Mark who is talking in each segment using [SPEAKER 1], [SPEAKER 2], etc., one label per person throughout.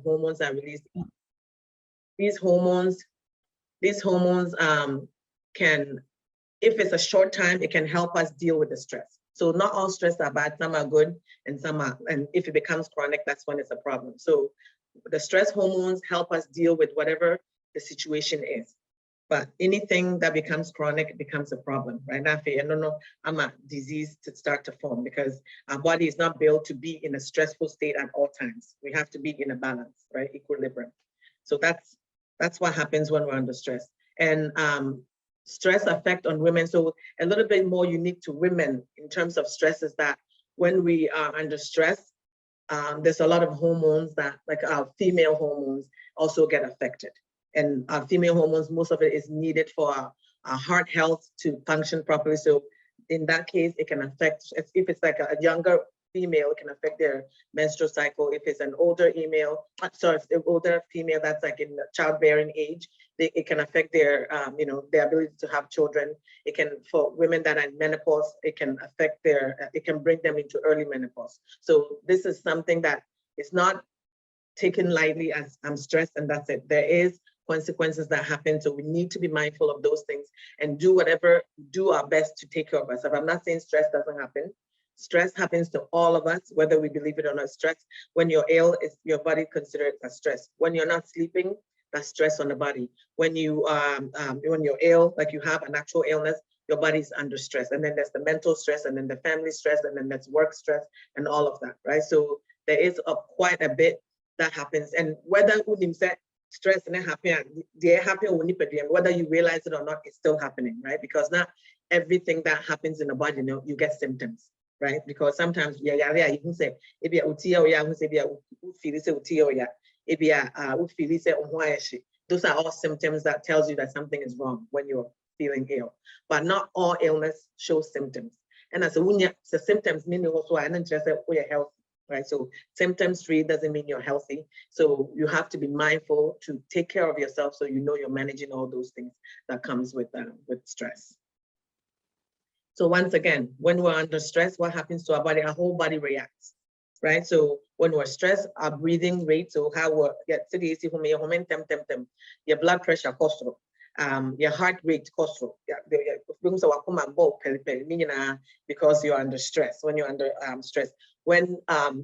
[SPEAKER 1] hormones are released. These hormones can, if it's a short time, it can help us deal with the stress. So not all stress are bad, some are good, and some are, and if it becomes chronic, that's when it's a problem. So the stress hormones help us deal with whatever the situation is. But anything that becomes chronic becomes a problem, right? Now, I don't know, I'm a disease to start to form because our body is not built to be in a stressful state at all times. We have to be in a balance, right? Equilibrium. So that's what happens when we're under stress. And stress effect on women. So a little bit more unique to women in terms of stress is that when we are under stress, there's a lot of hormones that, like our female hormones, also get affected. And our female hormones, most of it is needed for our heart health to function properly. So in that case, it can affect, if it's like a younger female, it can affect their menstrual cycle. If it's an older female, if the older female that's like in childbearing age, it can affect their, their ability to have children. It can, for women that are in menopause, it can affect their, it can bring them into early menopause. So this is something that is not taken lightly as I'm stressed and that's it. There is consequences that happen. So we need to be mindful of those things and do our best to take care of ourselves. I'm not saying stress doesn't happen. Stress happens to all of us, whether we believe it or not. Stress, when you're ill, is your body considered as stress. When you're not sleeping, that's stress on the body. When you're ill, like you have an actual illness, your body's under stress. And then there's the mental stress, and then the family stress, and then there's work stress, and all of that, right? So there is quite a bit that happens. And whether stress and whether you realize it or not, it's still happening, right? Because not everything that happens in the body, you get symptoms, right? Because sometimes you can say, those are all symptoms that tells you that something is wrong when you're feeling ill. But not all illness shows symptoms. And as the symptoms mean also you're healthy. Right, so symptoms free doesn't mean you're healthy. So you have to be mindful to take care of yourself so you know you're managing all those things that comes with stress. So once again, when we're under stress, what happens to our body? Our whole body reacts, right? So when we're stressed, our breathing rate, so how we're your blood pressure costs, your heart rate costs, because you're under stress. When you're under stress, when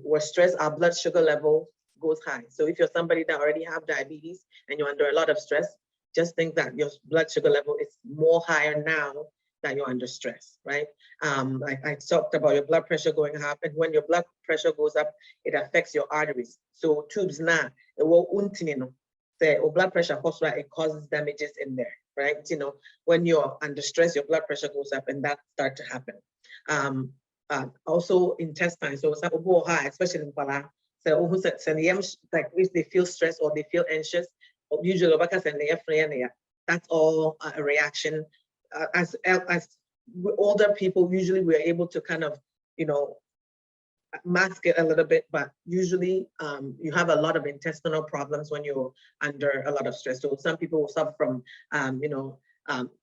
[SPEAKER 1] we're stressed, our blood sugar level goes high. So if you're somebody that already have diabetes and you're under a lot of stress, just think that your blood sugar level is more higher now that you're under stress, right? Like I talked about your blood pressure going up, and when your blood pressure goes up, it affects your arteries. So tubes now, it will blood pressure it causes damages in there, right? When you're under stress, your blood pressure goes up, and that starts to happen. Also intestine, so especially in Pala. So like if they feel stressed or they feel anxious, usually that's all a reaction. As older people, usually we're able to kind of, mask it a little bit, but usually you have a lot of intestinal problems when you're under a lot of stress. So some people will suffer from,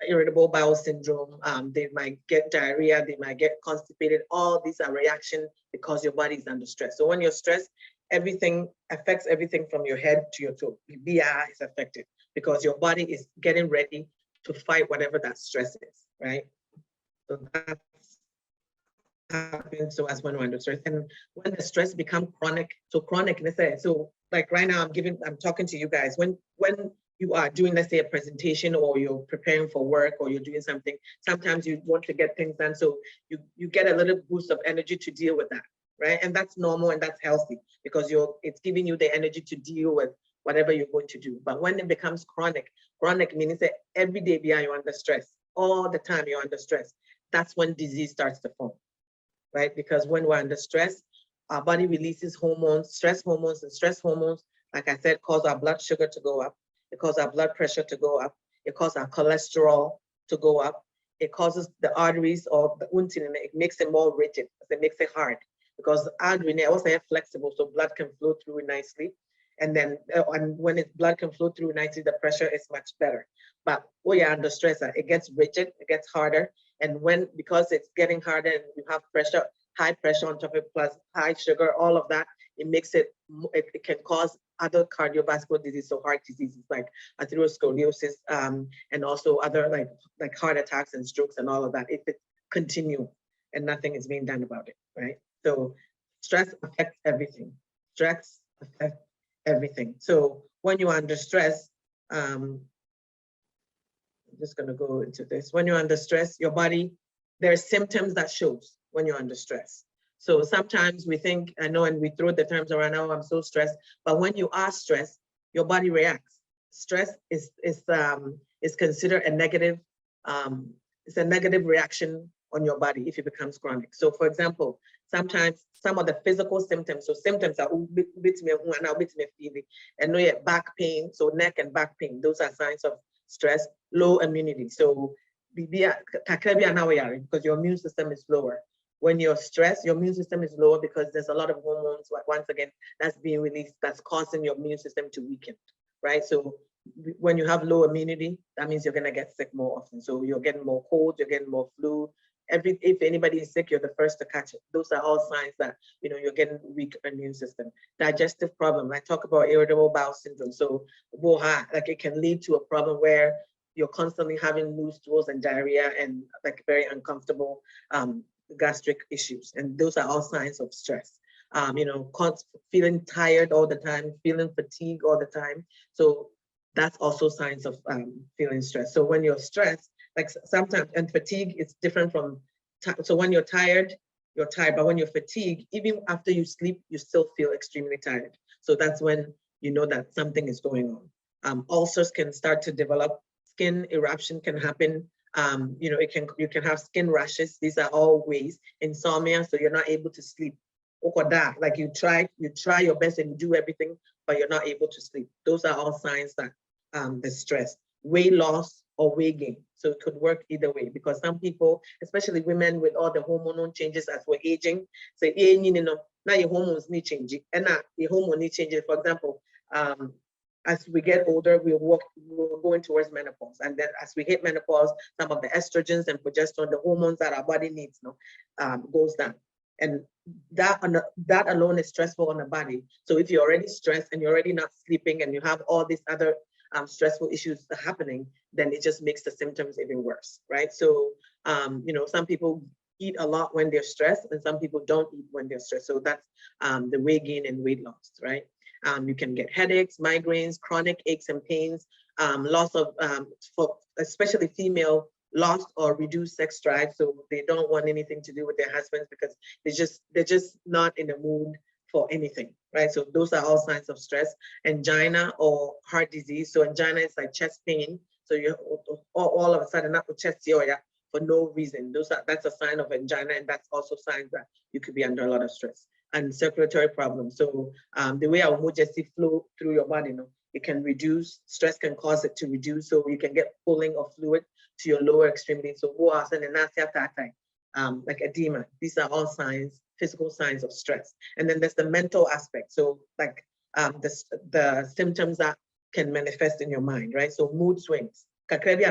[SPEAKER 1] irritable bowel syndrome. They might get diarrhea, they might get constipated. All these are reactions because your body is under stress. So when you're stressed, everything affects everything from your head to your toe. The BI is affected because your body is getting ready to fight whatever that stress is, right? So that's happens to us when we're under stress. And when the stress becomes chronic, so chronic, let's say, so like right now I'm talking to you guys, when you are doing, let's say, a presentation, or you're preparing for work, or you're doing something, sometimes you want to get things done. So you get a little boost of energy to deal with that, right? And that's normal and that's healthy because it's giving you the energy to deal with whatever you're going to do. But when it becomes chronic means that every day you're under stress, all the time you're under stress, that's when disease starts to form, right? Because when we're under stress, our body releases hormones, stress hormones, and stress hormones, like I said, cause our blood sugar to go up. It causes our blood pressure to go up. It causes our cholesterol to go up. It causes the arteries or the untin, it makes it more rigid. It makes it hard because the artery also flexible, so blood can flow through it nicely. And then when blood can flow through nicely, the pressure is much better. But when you're under stress, it gets rigid, it gets harder. And because it's getting harder and you have pressure, high pressure on top of it, plus high sugar, all of that, it makes it can cause other cardiovascular diseases, so heart diseases like atherosclerosis, and also other like heart attacks and strokes and all of that if it continue and nothing is being done about it, right? So stress affects everything. Stress affects everything. So when you are under stress, I'm just going to go into this. When you're under stress, your body, there are symptoms that shows when you're under stress. So sometimes we think, I know, and we throw the terms around, oh, I'm so stressed. But when you are stressed, your body reacts. Stress is considered a negative, it's a negative reaction on your body if it becomes chronic. So for example, sometimes some of the physical symptoms, so symptoms are and back pain, so neck and back pain, those are signs of stress. Low immunity, so because your immune system is lower. When you're stressed, your immune system is lower because there's a lot of hormones, once again, that's being released, that's causing your immune system to weaken, right? So when you have low immunity, that means you're gonna get sick more often. So you're getting more colds, you're getting more flu. If anybody is sick, you're the first to catch it. Those are all signs that you're getting weak immune system. Digestive problem. I talk about irritable bowel syndrome. So like it can lead to a problem where you're constantly having loose stools and diarrhea and like very uncomfortable gastric issues. And those are all signs of stress. Feeling tired all the time, feeling fatigue all the time. So that's also signs of feeling stressed. So when you're stressed, like sometimes, and fatigue is different from, so when you're tired, but when you're fatigued, even after you sleep, you still feel extremely tired. So that's when you know that something is going on. Ulcers can start to develop, skin eruption can happen. You can have skin rashes. These are all ways. Insomnia, so you're not able to sleep. Like you try your best and you do everything, but you're not able to sleep. Those are all signs that the stress. Weight loss or weight gain. So it could work either way, because some people, especially women with all the hormonal changes as we're aging, say, now your hormones need changing, and now your hormone need changing. For example, as we get older, we're going towards menopause, and then as we hit menopause, some of the estrogens and progesterone, the hormones that our body needs, goes down. And that alone is stressful on the body. So if you're already stressed and you're already not sleeping and you have all these other stressful issues happening, then it just makes the symptoms even worse, right? So, some people eat a lot when they're stressed and some people don't eat when they're stressed. So that's the weight gain and weight loss, right? You can get headaches, migraines, chronic aches and pains, loss of, for especially female, lost or reduced sex drive. So they don't want anything to do with their husbands because they're just not in the mood for anything, right? So those are all signs of stress. Angina or heart disease. So angina is like chest pain. So you all of a sudden not with chest for no reason. That's a sign of angina, and that's also signs that you could be under a lot of stress. And circulatory problems. So the way our emergency flow through your body, it can reduce, stress can cause it to reduce. So you can get pulling of fluid to your lower extremity. So like edema. These are all signs, physical signs of stress. And then there's the mental aspect. So like the symptoms that can manifest in your mind, right? So mood swings. That could be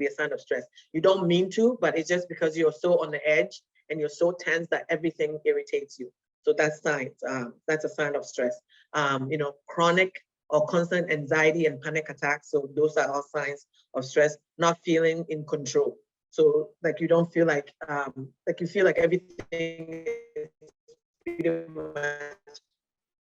[SPEAKER 1] a sign of stress. You don't mean to, but it's just because you're so on the edge and you're so tense that everything irritates you. So that's signs. That's a sign of stress. Chronic or constant anxiety and panic attacks. So those are all signs of stress. Not feeling in control. So like you don't feel like you feel like everything is pretty much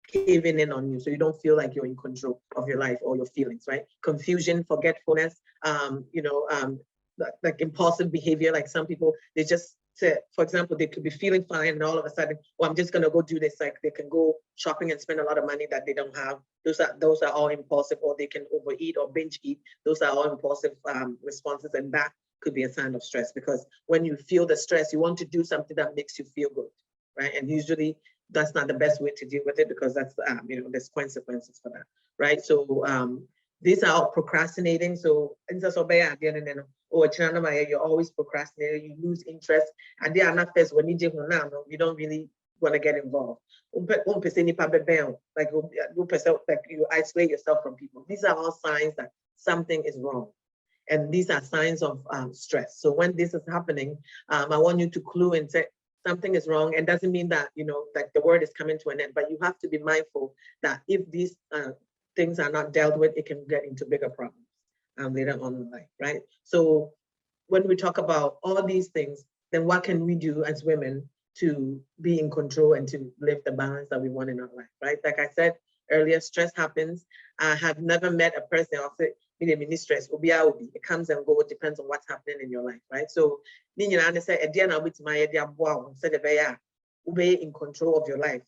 [SPEAKER 1] caving in on you. So you don't feel like you're in control of your life or your feelings, right? Confusion, forgetfulness, like impulsive behavior. Like some people, they just say, for example, they could be feeling fine and all of a sudden, well, I'm just gonna go do this. Like they can go shopping and spend a lot of money that they don't have. Those are all impulsive, or they can overeat or binge eat. Those are all impulsive responses, and that could be a sign of stress, because when you feel the stress, you want to do something that makes you feel good, right? And usually that's not the best way to deal with it, because that's there's consequences for that, right? So these are all procrastinating. So you're always procrastinating, you lose interest, and they are not first when you don't really want to get involved. Like you isolate yourself from people. These are all signs that something is wrong. And these are signs of stress. So when this is happening, I want you to clue and say, something is wrong, and doesn't mean that, you know, that the word is coming to an end, but you have to be mindful that if these things are not dealt with, it can get into bigger problems later on in life, right? So when we talk about all these things, then what can we do as women to be in control and to live the balance that we want in our life, right? Like I said earlier, stress happens. I have never met a person who said, "Me stress, it comes and goes, depends on what's happening in your life," right? So, be in control of your life.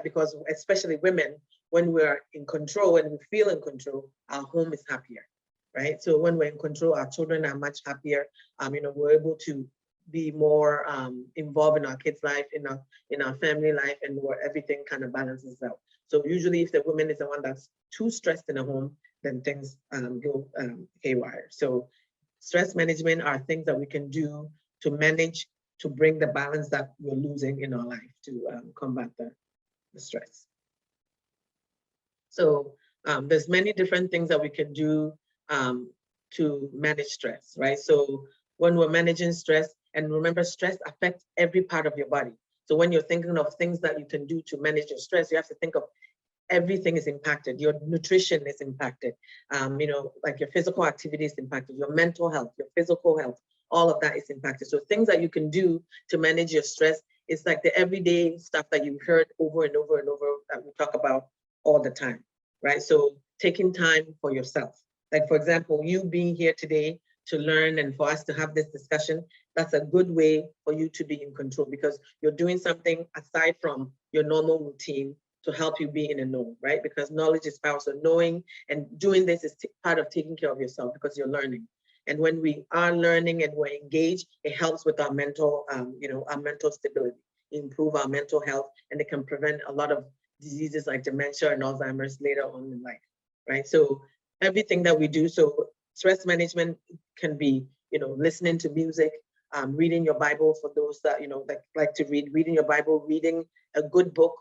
[SPEAKER 1] Because especially women, when we're in control and we feel in control, our home is happier, right? So when we're in control, our children are much happier. You know, we're able to be more involved in our kids' life, in our family life, and where everything kind of balances out. So usually if the woman is the one that's too stressed in a home, then things go haywire. So stress management are things that we can do to manage, to bring the balance that we're losing in our life, to combat the stress. So there's many different things that we can do to manage stress, right? So when we're managing stress, and remember, stress affects every part of your body. So when you're thinking of things that you can do to manage your stress, you have to think of everything is impacted. Your nutrition is impacted. You know, like your physical activity is impacted, your mental health, your physical health, all of that is impacted. So things that you can do to manage your stress is like the everyday stuff that you've heard over and over and over that we talk about all the time, right? So taking time for yourself. Like, for example, you being here today to learn and for us to have this discussion, that's a good way for you to be in control, because you're doing something aside from your normal routine to help you be in a know, right? Because knowledge is power. So knowing and doing this is part of taking care of yourself, because you're learning. And when we are learning and we're engaged, it helps with our mental, you know, our mental stability, improve our mental health, and it can prevent a lot of diseases like dementia and Alzheimer's later on in life, right? So everything that we do, so stress management can be, you know, listening to music, reading your Bible for those that, you know, that like to read, reading your Bible, reading a good book,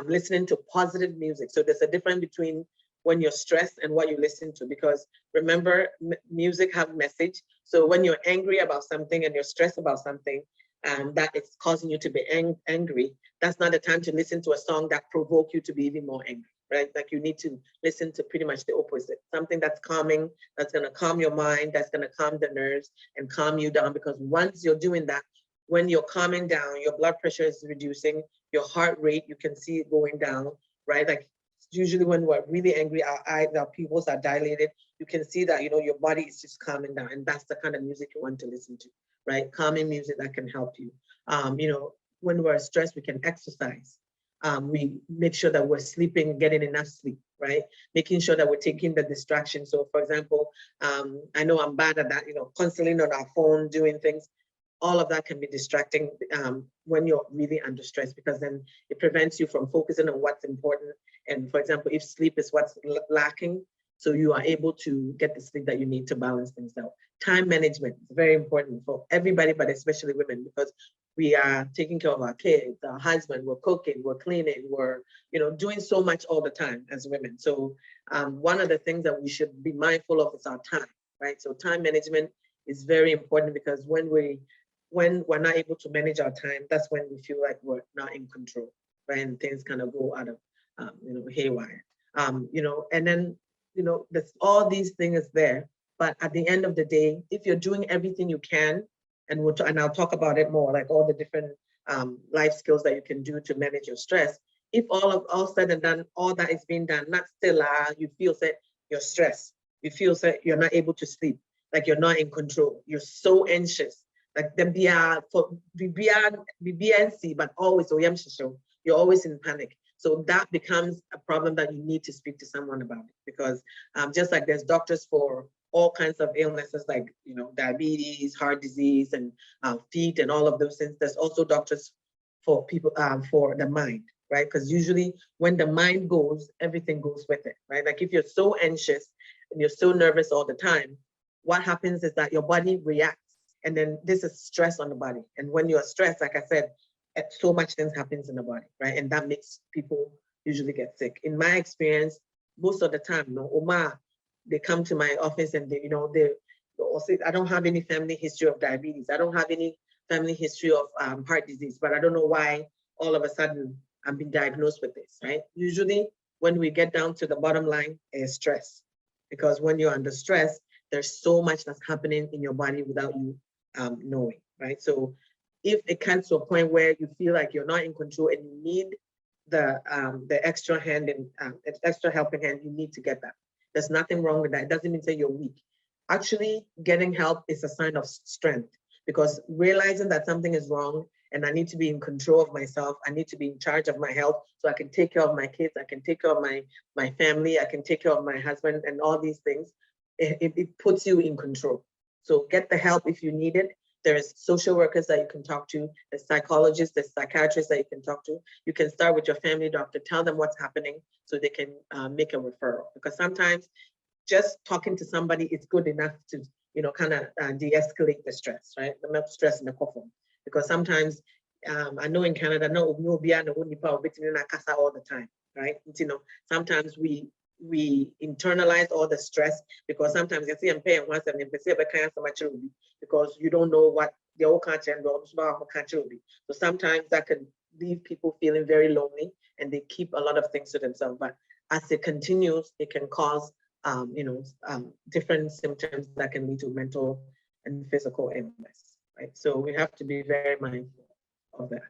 [SPEAKER 1] listening to positive music. So there's a difference between when you're stressed and what you listen to, because remember, music have message. So when you're angry about something and you're stressed about something, and that it's causing you to be angry, that's not the time to listen to a song that provoke you to be even more angry, right? Like you need to listen to pretty much the opposite, something that's calming, that's gonna calm your mind, that's gonna calm the nerves and calm you down. Because once you're doing that, when you're calming down, your blood pressure is reducing, your heart rate, you can see it going down, right? Like usually when we're really angry, our eyes, our pupils are dilated. You can see that, you know, your body is just calming down, and that's the kind of music you want to listen to, right? Calming music that can help you. You know, when we're stressed, we can exercise. We make sure that we're sleeping, getting enough sleep, right? Making sure that we're taking the distraction. So for example, I know I'm bad at that, you know, constantly on our phone, doing things. All of that can be distracting when you're really under stress, because then it prevents you from focusing on what's important. And for example, if sleep is what's lacking, so you are able to get the sleep that you need to balance things out. Time management is very important for everybody, but especially women, because we are taking care of our kids, our husband, we're cooking, we're cleaning, we're, you know, doing so much all the time as women. So one of the things that we should be mindful of is our time, right? So time management is very important, because when we're not able to manage our time, that's when we feel like we're not in control, right? And things kind of go out of, you know, haywire. You know, and then, you know, there's all these things there, but at the end of the day, if you're doing everything you can, and I'll talk about it more, like all the different life skills that you can do to manage your stress. If all said and done, all that is being done, not still, you feel that you're stressed, you feel that you're not able to sleep, like you're not in control, you're so anxious, like them be for BNC, but always you're always in panic. So that becomes a problem that you need to speak to someone about it, because just like there's doctors for all kinds of illnesses, like, you know, diabetes, heart disease, and feet, and all of those things, there's also doctors for people for the mind, right? Because usually when the mind goes, everything goes with it, right? Like if you're so anxious and you're so nervous all the time, what happens is that your body reacts, and then this is stress on the body. And when you're stressed, like I said, so much things happens in the body, right? And that makes people usually get sick. In my experience, most of the time, you know, Oma, they come to my office and they, you know, they say, I don't have any family history of diabetes. I don't have any family history of heart disease, but I don't know why all of a sudden I'm being diagnosed with this, right? Usually when we get down to the bottom line is stress, because when you're under stress, there's so much that's happening in your body without you knowing, right? So if it comes to a point where you feel like you're not in control and you need the extra hand and extra helping hand, you need to get that. There's nothing wrong with that. It doesn't mean say you're weak. Actually, getting help is a sign of strength, because realizing that something is wrong and I need to be in control of myself, I need to be in charge of my health so I can take care of my kids, I can take care of my family, I can take care of my husband and all these things, it puts you in control. So get the help if you need it. There's social workers that you can talk to, there's psychologists, there's psychiatrists that you can talk to. You can start with your family doctor, tell them what's happening so they can make a referral. Because sometimes just talking to somebody is good enough to, kind of de-escalate the stress, right? The stress in the coffin. Because sometimes, I know in Canada, no be all the time, right? Sometimes we internalize all the stress, because sometimes you see I'm paying once and because you don't know what the old country and the country will be. So sometimes that can leave people feeling very lonely and they keep a lot of things to themselves. But as it continues, it can cause different symptoms that can lead to mental and physical illness, right? So we have to be very mindful of that.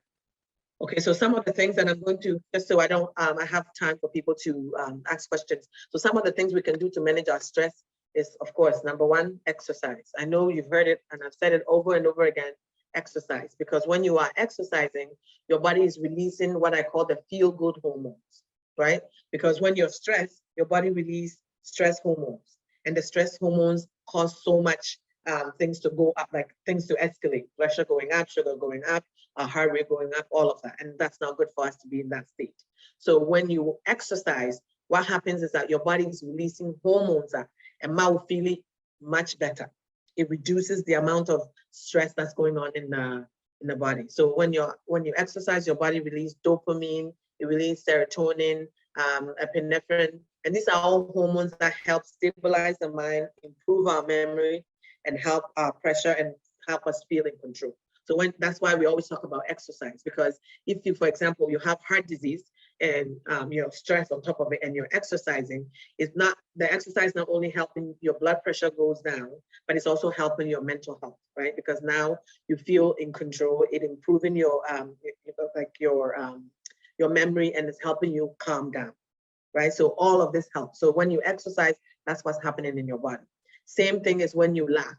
[SPEAKER 1] Okay, so some of the things that I'm going to, just so I don't, I have time for people to ask questions. So some of the things we can do to manage our stress is, of course, number one, exercise. I know you've heard it and I've said it over and over again, exercise. Because when you are exercising, your body is releasing what I call the feel-good hormones, right? Because when you're stressed, your body releases stress hormones. And the stress hormones cause so much things to go up, like things to escalate, pressure going up, sugar going up, heart rate going up, all of that. And that's not good for us to be in that state. So when you exercise, what happens is that your body is releasing hormones and will feel much better. It reduces the amount of stress that's going on in the body. So when you exercise, your body releases dopamine, it releases serotonin, epinephrine, and these are all hormones that help stabilize the mind, improve our memory, and help our pressure and help us feel in control. So that's why we always talk about exercise, because if you, for example, you have heart disease and you have stress on top of it and you're exercising, the exercise not only helping your blood pressure goes down, but it's also helping your mental health, right? Because now you feel in control, it improving your memory, and it's helping you calm down, right? So all of this helps. So when you exercise, that's what's happening in your body. Same thing is when you laugh.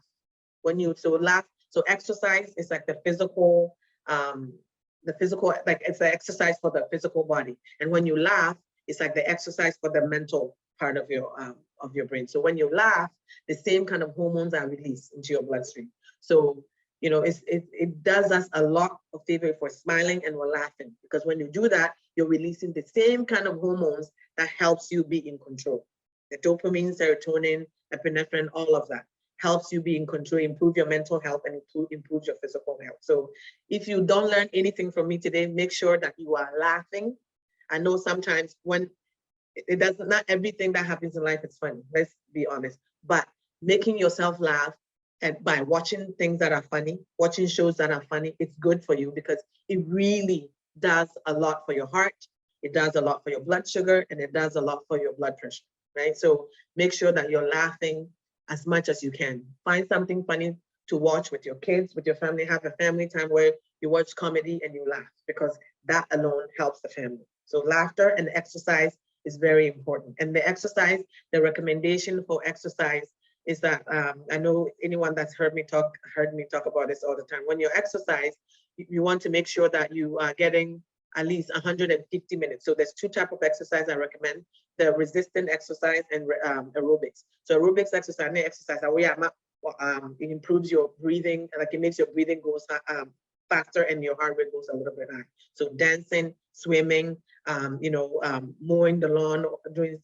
[SPEAKER 1] So exercise is like the physical, like it's the exercise for the physical body. And when you laugh, it's like the exercise for the mental part of your brain. So when you laugh, the same kind of hormones are released into your bloodstream. So, it does us a lot of favor if we're smiling and we're laughing, because when you do that, you're releasing the same kind of hormones that helps you be in control. The dopamine, serotonin, epinephrine, all of that helps you be in control, improve your mental health, and improve your physical health. So if you don't learn anything from me today, make sure that you are laughing. I know sometimes when not everything that happens in life is funny, let's be honest, but making yourself laugh and by watching things that are funny, watching shows that are funny, it's good for you, because it really does a lot for your heart, it does a lot for your blood sugar, and it does a lot for your blood pressure, right? So make sure that you're laughing as much as you can. Find something funny to watch with your kids, with your family. Have a family time where you watch comedy and you laugh, because that alone helps the family. So laughter and exercise is very important. And the exercise, the recommendation for exercise is that I know anyone that's heard me talk about this all the time. When you exercise, you want to make sure that you are getting at least 150 minutes. So there's two types of exercise I recommend: the resistant exercise and aerobics. So aerobics exercise, it improves your breathing, like it makes your breathing go faster and your heart rate goes a little bit high. So dancing, swimming, mowing the lawn during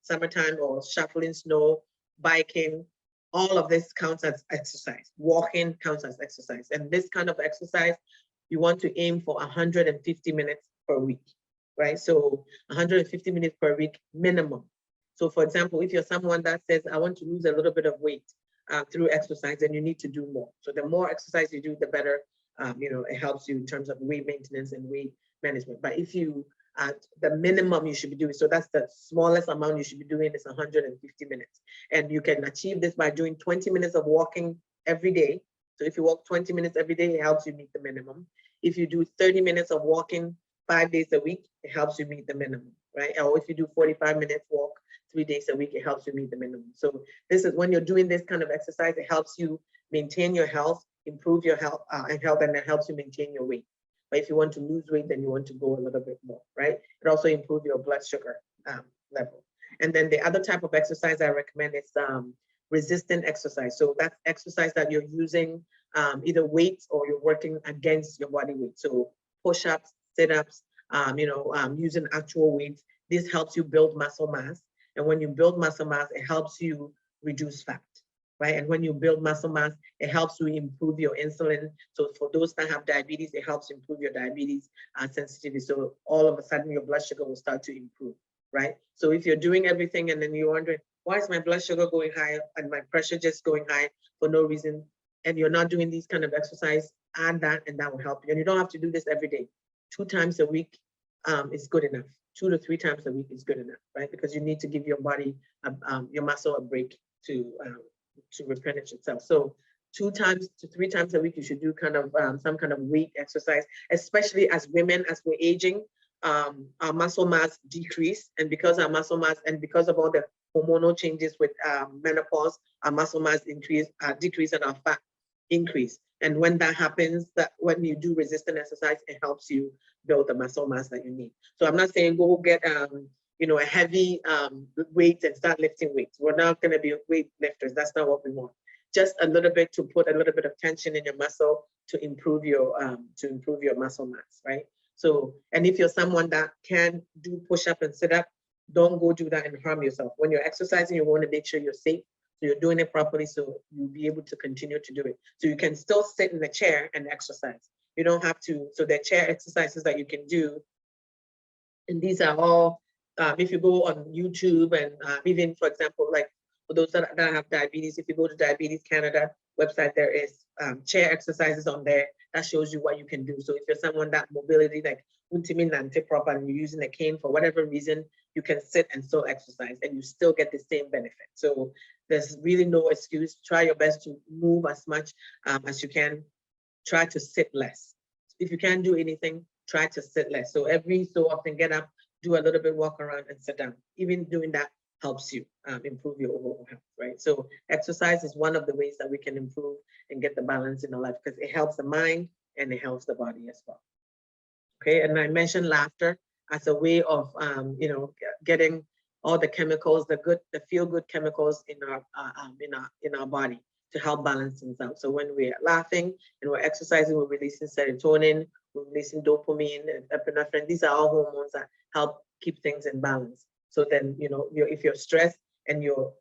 [SPEAKER 1] summertime, or shuffling snow, biking, all of this counts as exercise. Walking counts as exercise. And this kind of exercise, you want to aim for 150 minutes per week, right? So 150 minutes per week minimum. So for example, if you're someone that says, I want to lose a little bit of weight through exercise, then you need to do more. So the more exercise you do, the better it helps you in terms of weight maintenance and weight management. But if you, the minimum you should be doing, so that's the smallest amount you should be doing is 150 minutes. And you can achieve this by doing 20 minutes of walking every day. So if you walk 20 minutes every day, it helps you meet the minimum. If you do 30 minutes of walking 5 days a week, it helps you meet the minimum, right? Or if you do 45 minutes walk 3 days a week, it helps you meet the minimum. So this is when you're doing this kind of exercise, it helps you maintain your health, improve your health, and it helps you maintain your weight. But if you want to lose weight, then you want to go a little bit more, right? It also improves your blood sugar level. And then the other type of exercise I recommend is resistant exercise. So that's exercise that you're using either weights or you're working against your body weight. So push-ups, sit-ups, using actual weights. This helps you build muscle mass. And when you build muscle mass, it helps you reduce fat, right? And when you build muscle mass, it helps you improve your insulin. So for those that have diabetes, it helps improve your diabetes sensitivity. So all of a sudden your blood sugar will start to improve, right? So if you're doing everything and then you're wondering, why is my blood sugar going high and my pressure just going high for no reason, and you're not doing these kind of exercise, add that and that will help you. And you don't have to do this every day. 2 times a week is good enough. 2 to 3 times a week is good enough, right? Because you need to give your body, your muscle a break to replenish itself. So 2 times to 3 times a week, you should do kind of some kind of weight exercise, especially as women, as we're aging, our muscle mass decrease. And because our muscle mass, and because of all the hormonal changes with menopause, our muscle mass decrease and our fat increase. And when that happens, that when you do resistant exercise, it helps you build the muscle mass that you need. So I'm not saying go get a heavy weight and start lifting weights. We're not going to be weight lifters. That's not what we want. Just a little bit to put a little bit of tension in your muscle to improve your muscle mass, right? So, and if you're someone that can do push-up and sit-up, don't go do that and harm yourself. When you're exercising, you want to make sure you're safe. So you're doing it properly so you'll be able to continue to do it. So you can still sit in the chair and exercise. You don't have to, so the chair exercises that you can do, and these are all, if you go on YouTube and even, for example, like for those that have diabetes, if you go to Diabetes Canada website, there is chair exercises on there that shows you what you can do. So if you're someone that mobility, like proper, and you're using a cane for whatever reason, you can sit and still exercise and you still get the same benefit. So there's really no excuse. Try your best to move as much as you can. Try to sit less. If you can't do anything, try to sit less. So every so often get up, do a little bit, walk around and sit down. Even doing that helps you improve your overall health, right? So exercise is one of the ways that we can improve and get the balance in our life because it helps the mind and it helps the body as well. Okay, and I mentioned laughter as a way of, getting all the chemicals, the feel-good chemicals in our body to help balance things out. So when we're laughing and we're exercising, we're releasing serotonin, we're releasing dopamine and epinephrine. These are all hormones that help keep things in balance. So then, if you're stressed and you're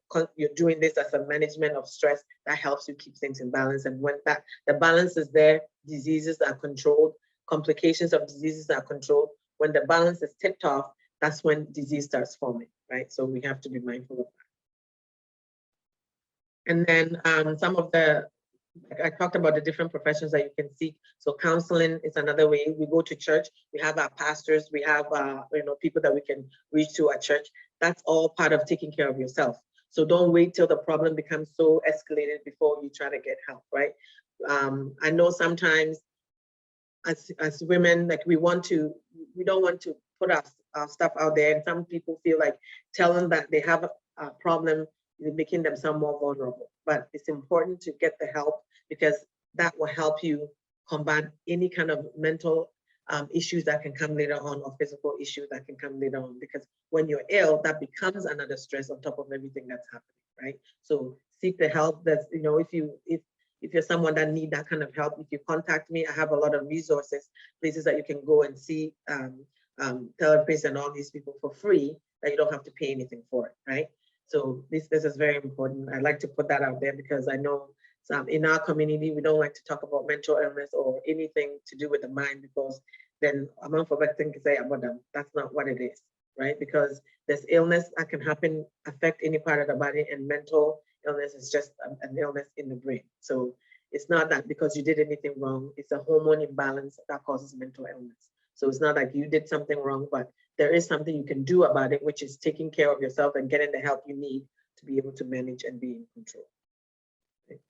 [SPEAKER 1] doing this as a management of stress, that helps you keep things in balance. And when the balance is there, diseases are controlled, complications of diseases are controlled. When the balance is tipped off, that's when disease starts forming, right? So we have to be mindful of that. And then I talked about the different professions that you can seek. So counseling is another way. We go to church, we have our pastors, we have people that we can reach to at church. That's all part of taking care of yourself. So don't wait till the problem becomes so escalated before you try to get help, right? I know sometimes as women, like we don't want to put our stuff out there, and some people feel like telling that they have a problem is making themselves more vulnerable. But it's important to get the help because that will help you combat any kind of mental issues that can come later on or physical issues that can come later on. Because when you're ill, that becomes another stress on top of everything that's happening, right? So seek the help. That's if you're someone that need that kind of help, if you contact me, I have a lot of resources, places that you can go and see therapists and all these people for free that you don't have to pay anything for it, right? So this is very important. I like to put that out there because I know in our community, we don't like to talk about mental illness or anything to do with the mind because then I'm not for thing to say about them. That's not what it is, right? Because there's illness that can affect any part of the body, and mental illness is just an illness in the brain. So it's not that because you did anything wrong, it's a hormone imbalance that causes mental illness. So it's not like you did something wrong, but there is something you can do about it, which is taking care of yourself and getting the help you need to be able to manage and be in control. Okay.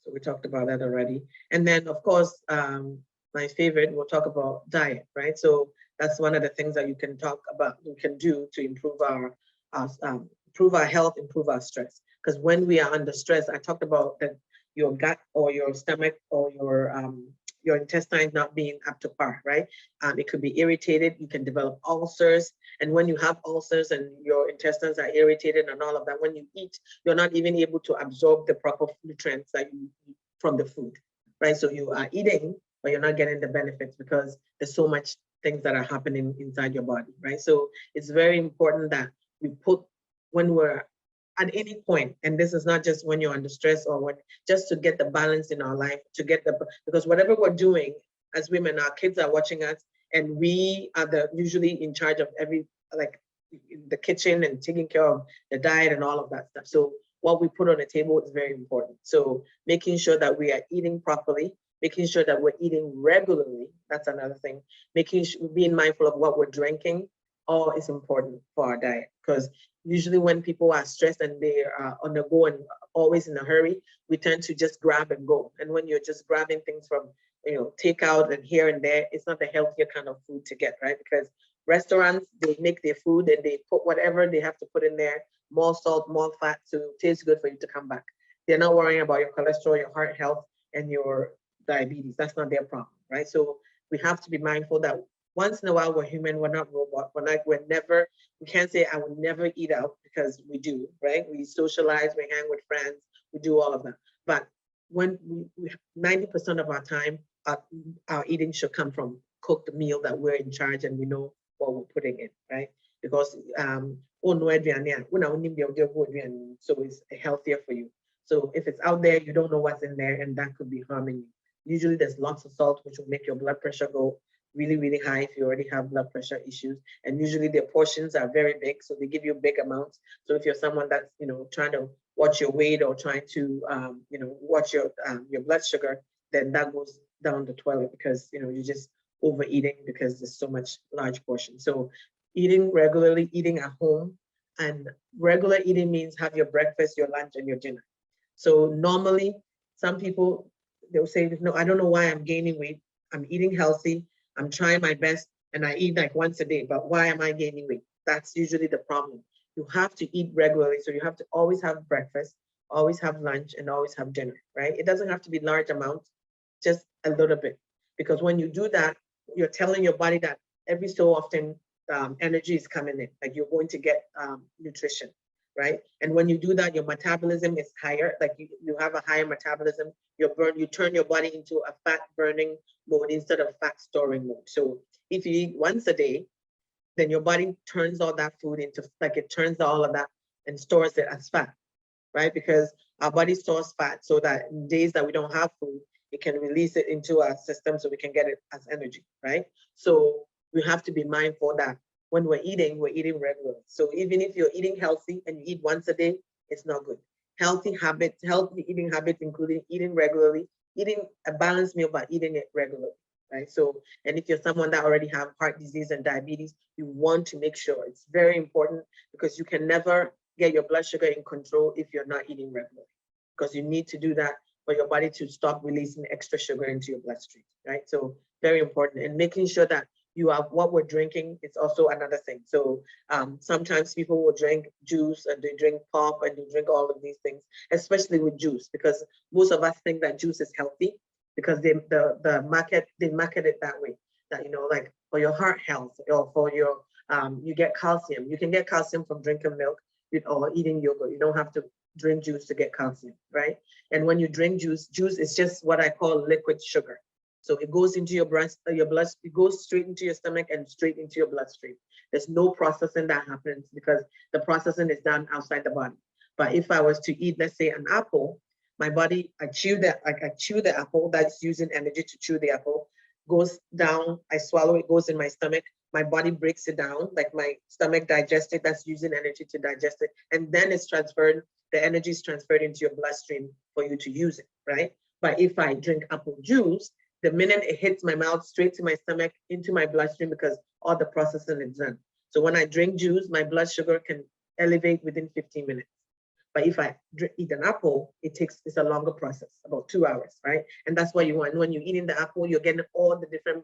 [SPEAKER 1] So we talked about that already. And then of course, my favorite, we'll talk about diet, right? So that's one of the things that you can talk about, we can do to improve our health, improve our stress. Because when we are under stress, I talked about that your gut or your stomach or your intestine not being up to par, right? It could be irritated, you can develop ulcers. And when you have ulcers and your intestines are irritated and all of that, when you eat, you're not even able to absorb the proper nutrients that you eat from the food, right? So you are eating, but you're not getting the benefits because there's so much things that are happening inside your body, right? So it's very important that we put, when we're at any point, and this is not just when you're under stress or when, just to get the balance in our life, to get the, because whatever we're doing as women, our kids are watching us, and we are usually in charge of like the kitchen and taking care of the diet and all of that stuff. So what we put on the table is very important. So making sure that we are eating properly, making sure that we're eating regularly, that's another thing. Being mindful of what we're drinking, all is important for our diet. Because usually when people are stressed and they are on the go and always in a hurry, we tend to just grab and go. And when you're just grabbing things from, takeout and here and there, it's not the healthier kind of food to get, right? Because restaurants, they make their food and they put whatever they have to put in there, more salt, more fat, to taste good for you to come back. They're not worrying about your cholesterol, your heart health, and your diabetes. That's not their problem, right? So we have to be mindful that once in a while, we're human, we're not robot. We can't say I would never eat out, because we do, right? We socialize, we hang with friends, we do all of that. But when 90% of our time, our eating should come from cooked meal that we're in charge and we know what we're putting in, right? Because so it's healthier for you. So if it's out there, you don't know what's in there, and that could be harming you. Usually there's lots of salt, which will make your blood pressure go really, really high if you already have blood pressure issues. And usually their portions are very big, so they give you big amounts. So if you're someone that's, trying to watch your weight or trying to, watch your blood sugar, then that goes down the toilet, because, you're just overeating because there's so much large portion. So eating regularly, eating at home, and regular eating means have your breakfast, your lunch, and your dinner. So normally some people, they'll say, no, I don't know why I'm gaining weight. I'm eating healthy. I'm trying my best, and I eat like once a day, but why am I gaining weight? That's usually the problem. You have to eat regularly. So you have to always have breakfast, always have lunch, and always have dinner, right? It doesn't have to be large amounts, just a little bit. Because when you do that, you're telling your body that every so often energy is coming in, like you're going to get nutrition, right? And when you do that, your metabolism is higher, like you have a higher metabolism, you turn your body into a fat burning mode instead of fat storing mode. So if you eat once a day, then your body turns all that food into, like it turns all of that and stores it as fat, right? Because our body stores fat so that in days that we don't have food, it can release it into our system so we can get it as energy, right? So we have to be mindful that when we're eating regularly. So even if you're eating healthy and you eat once a day, it's not good. Healthy eating habits, including eating regularly, eating a balanced meal, but eating it regularly, right? So, and if you're someone that already have heart disease and diabetes, you want to make sure, it's very important, because you can never get your blood sugar in control if you're not eating regularly, because you need to do that for your body to stop releasing extra sugar into your bloodstream, right? So very important. And making sure that you have what we're drinking is also another thing. So sometimes people will drink juice and they drink pop and they drink all of these things, especially with juice, because most of us think that juice is healthy because they market it that way, that, like for your heart health or for your, you get calcium. You can get calcium from drinking milk or eating yogurt. You don't have to drink juice to get calcium, right? And when you drink juice is just what I call liquid sugar. So it goes into your blood, it goes straight into your stomach and straight into your bloodstream. There's no processing that happens because the processing is done outside the body. But if I was to eat, let's say, an apple, my body, I chew the apple, that's using energy to chew the apple, goes down, I swallow it, goes in my stomach, my body breaks it down, like my stomach digests it, that's using energy to digest it. And then it's transferred, the energy is transferred into your bloodstream for you to use it, right? But if I drink apple juice, the minute it hits my mouth, straight to my stomach, into my bloodstream, because all the processing is done. So when I drink juice, my blood sugar can elevate within 15 minutes. But if I eat an apple, it's a longer process, about 2 hours, right? And that's what you want. When you're eating the apple, you're getting all the different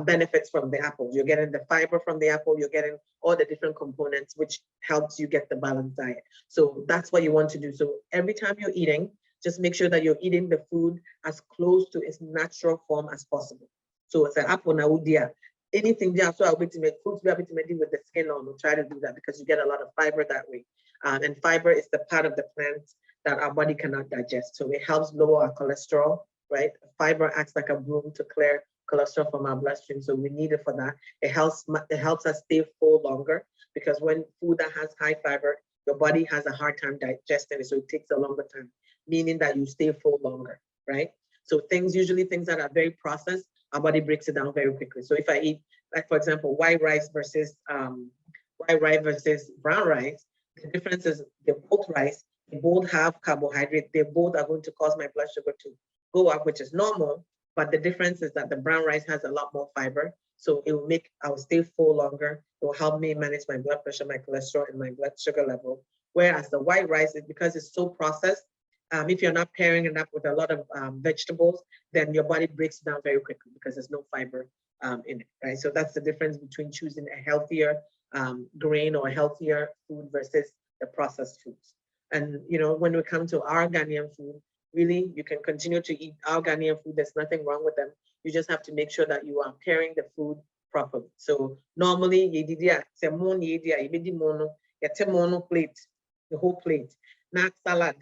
[SPEAKER 1] benefits from the apple. You're getting the fiber from the apple, you're getting all the different components, which helps you get the balanced diet. So that's what you want to do. So every time you're eating, just make sure that you're eating the food as close to its natural form as possible. So it's an apple now, dear. Anything there, so I'll be to make fruits, we'll be to make with the skin on. We'll try to do that because you get a lot of fiber that way. And fiber is the part of the plant that our body cannot digest. So it helps lower our cholesterol, right? Fiber acts like a broom to clear cholesterol from our bloodstream. So we need it for that. It helps us stay full longer, because when food that has high fiber, your body has a hard time digesting it. So it takes a longer time, meaning that you stay full longer, right? So usually things that are very processed, our body breaks it down very quickly. So if I eat, like for example, white rice versus brown rice, the difference is they're both rice, they both have carbohydrate, they both are going to cause my blood sugar to go up, which is normal. But the difference is that the brown rice has a lot more fiber. So it will I'll stay full longer. It will help me manage my blood pressure, my cholesterol, and my blood sugar level. Whereas the white rice, because it's so processed, if you're not pairing it up with a lot of vegetables, then your body breaks it down very quickly because there's no fiber in it, right? So that's the difference between choosing a healthier grain or a healthier food versus the processed foods. And when we come to our Ghanaian food, really, you can continue to eat our Ghanaian food. There's nothing wrong with them. You just have to make sure that you are pairing the food properly. So normally, mono plate, the whole plate, not salad,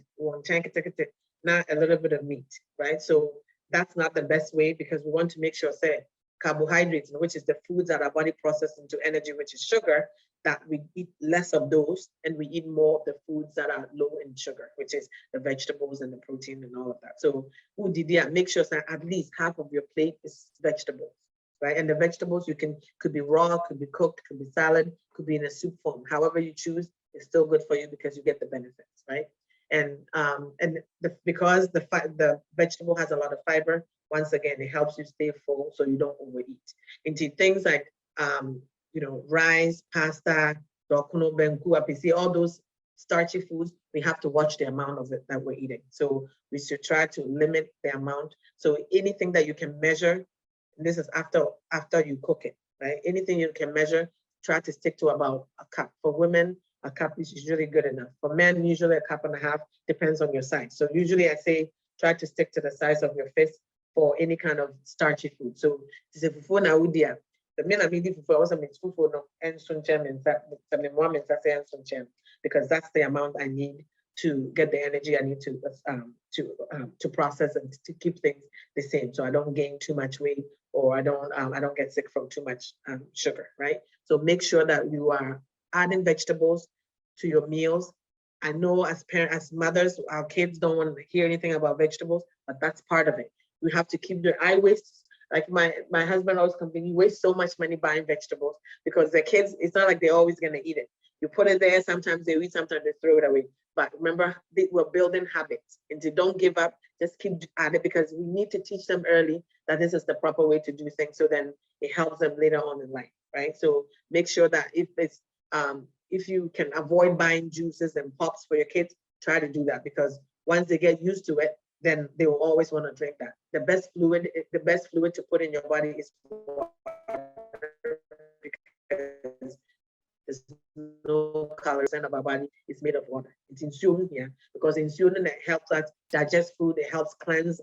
[SPEAKER 1] not a little bit of meat, right? So that's not the best way, because we want to make sure, say, carbohydrates, which is the foods that our body processes into energy, which is sugar, that we eat less of those and we eat more of the foods that are low in sugar, which is the vegetables and the protein and all of that. So make sure that at least half of your plate is vegetables, right? And the vegetables could be raw, could be cooked, could be salad, could be in a soup form. However you choose, it's still good for you because you get the benefits, right? And because the vegetable has a lot of fiber, once again, it helps you stay full so you don't overeat. Into things like rice, pasta, all those starchy foods, we have to watch the amount of it that we're eating. So we should try to limit the amount. So anything that you can measure, and this is after you cook it, right? Anything you can measure, try to stick to about a cup. For women, a cup is usually good enough. For men, usually a cup and a half, depends on your size. So usually I say, try to stick to the size of your fist for any kind of starchy food. So the men are meeting for also means food no and because that's the amount I need to get the energy I need to process and to keep things the same, so I don't gain too much weight or I don't get sick from too much sugar, right? So make sure that you are adding vegetables to your meals. I know as parents, as mothers, our kids don't want to hear anything about vegetables, but that's part of it. We have to keep I waste, like my husband always complains, you waste so much money buying vegetables because the kids, it's not like they're always going to eat it. You put it there, sometimes they eat, sometimes they throw it away. But remember, we're building habits, and to don't give up, just keep at it, because we need to teach them early that this is the proper way to do things, so then it helps them later on in life, right? So make sure that if you can avoid buying juices and pops for your kids, try to do that, because once they get used to it, then they will always want to drink that. The best fluid to put in your body is water, because there's no calories in our body. It's made of water. It's insulin here, because insulin, it helps us digest food. It helps cleanse,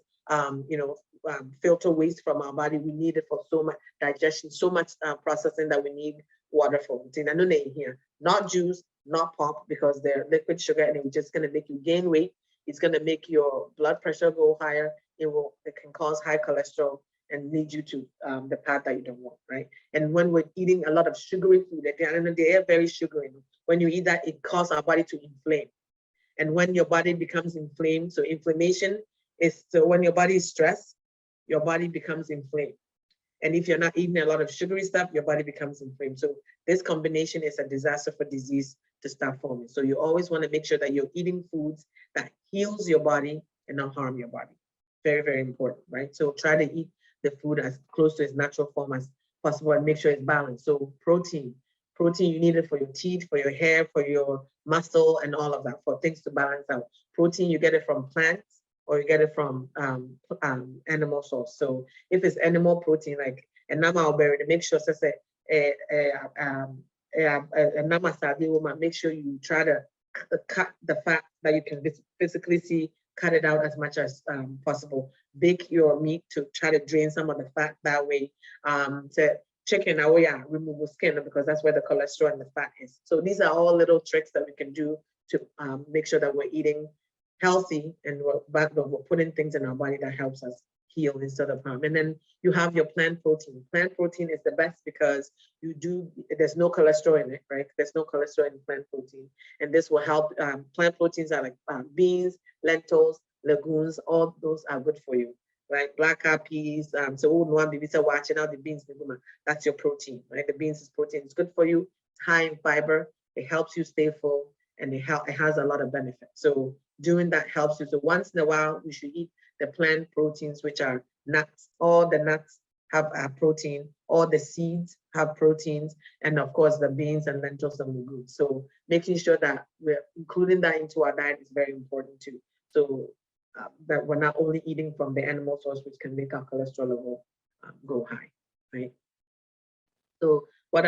[SPEAKER 1] filter waste from our body. We need it for so much digestion, so much processing, that we need water for. Here, not juice, not pop, because they're liquid sugar, and it's just going to make you gain weight. It's going to make your blood pressure go higher. It can cause high cholesterol and lead you to the path that you don't want, right? And when we're eating a lot of sugary food, they are very sugary. When you eat that, it causes our body to inflame. And when your body becomes inflamed, so inflammation is, so when your body is stressed, your body becomes inflamed. And if you're not eating a lot of sugary stuff, your body becomes inflamed. So this combination is a disaster for disease to start forming. So you always want to make sure that you're eating foods that heals your body and not harm your body. Very, very important, right? So try to eat the food as close to its natural form as possible and make sure it's balanced. So protein, you need it for your teeth, for your hair, for your muscle, and all of that, for things to balance out. Protein, you get it from plants or you get it from animal source. So if it's animal protein, like a nama berry, make sure make sure you try to cut the fat that you can physically see, cut it out as much as possible. Bake your meat to try to drain some of the fat that way. Chicken, remove the skin because that's where the cholesterol and the fat is. So these are all little tricks that we can do to make sure that we're eating healthy and we're putting things in our body that helps us heal instead of harm. And then you have your plant protein. Plant protein is the best because there's no cholesterol in it, right? There's no cholesterol in plant protein. And this will help. Plant proteins are like beans, lentils, legumes, all those are good for you, right? Black eyed peas. So one baby said watching out the beans, that's your protein, right? The beans is protein. It's good for you. It's high in fiber. It helps you stay full and it has a lot of benefits. So doing that helps you. So once in a while, you should eat the plant proteins, which are nuts. All the nuts have protein, all the seeds have proteins, and of course the beans and lentils and legumes. So making sure that we're including that into our diet is very important too. So that we're not only eating from the animal source, which can make our cholesterol level go high, right? So what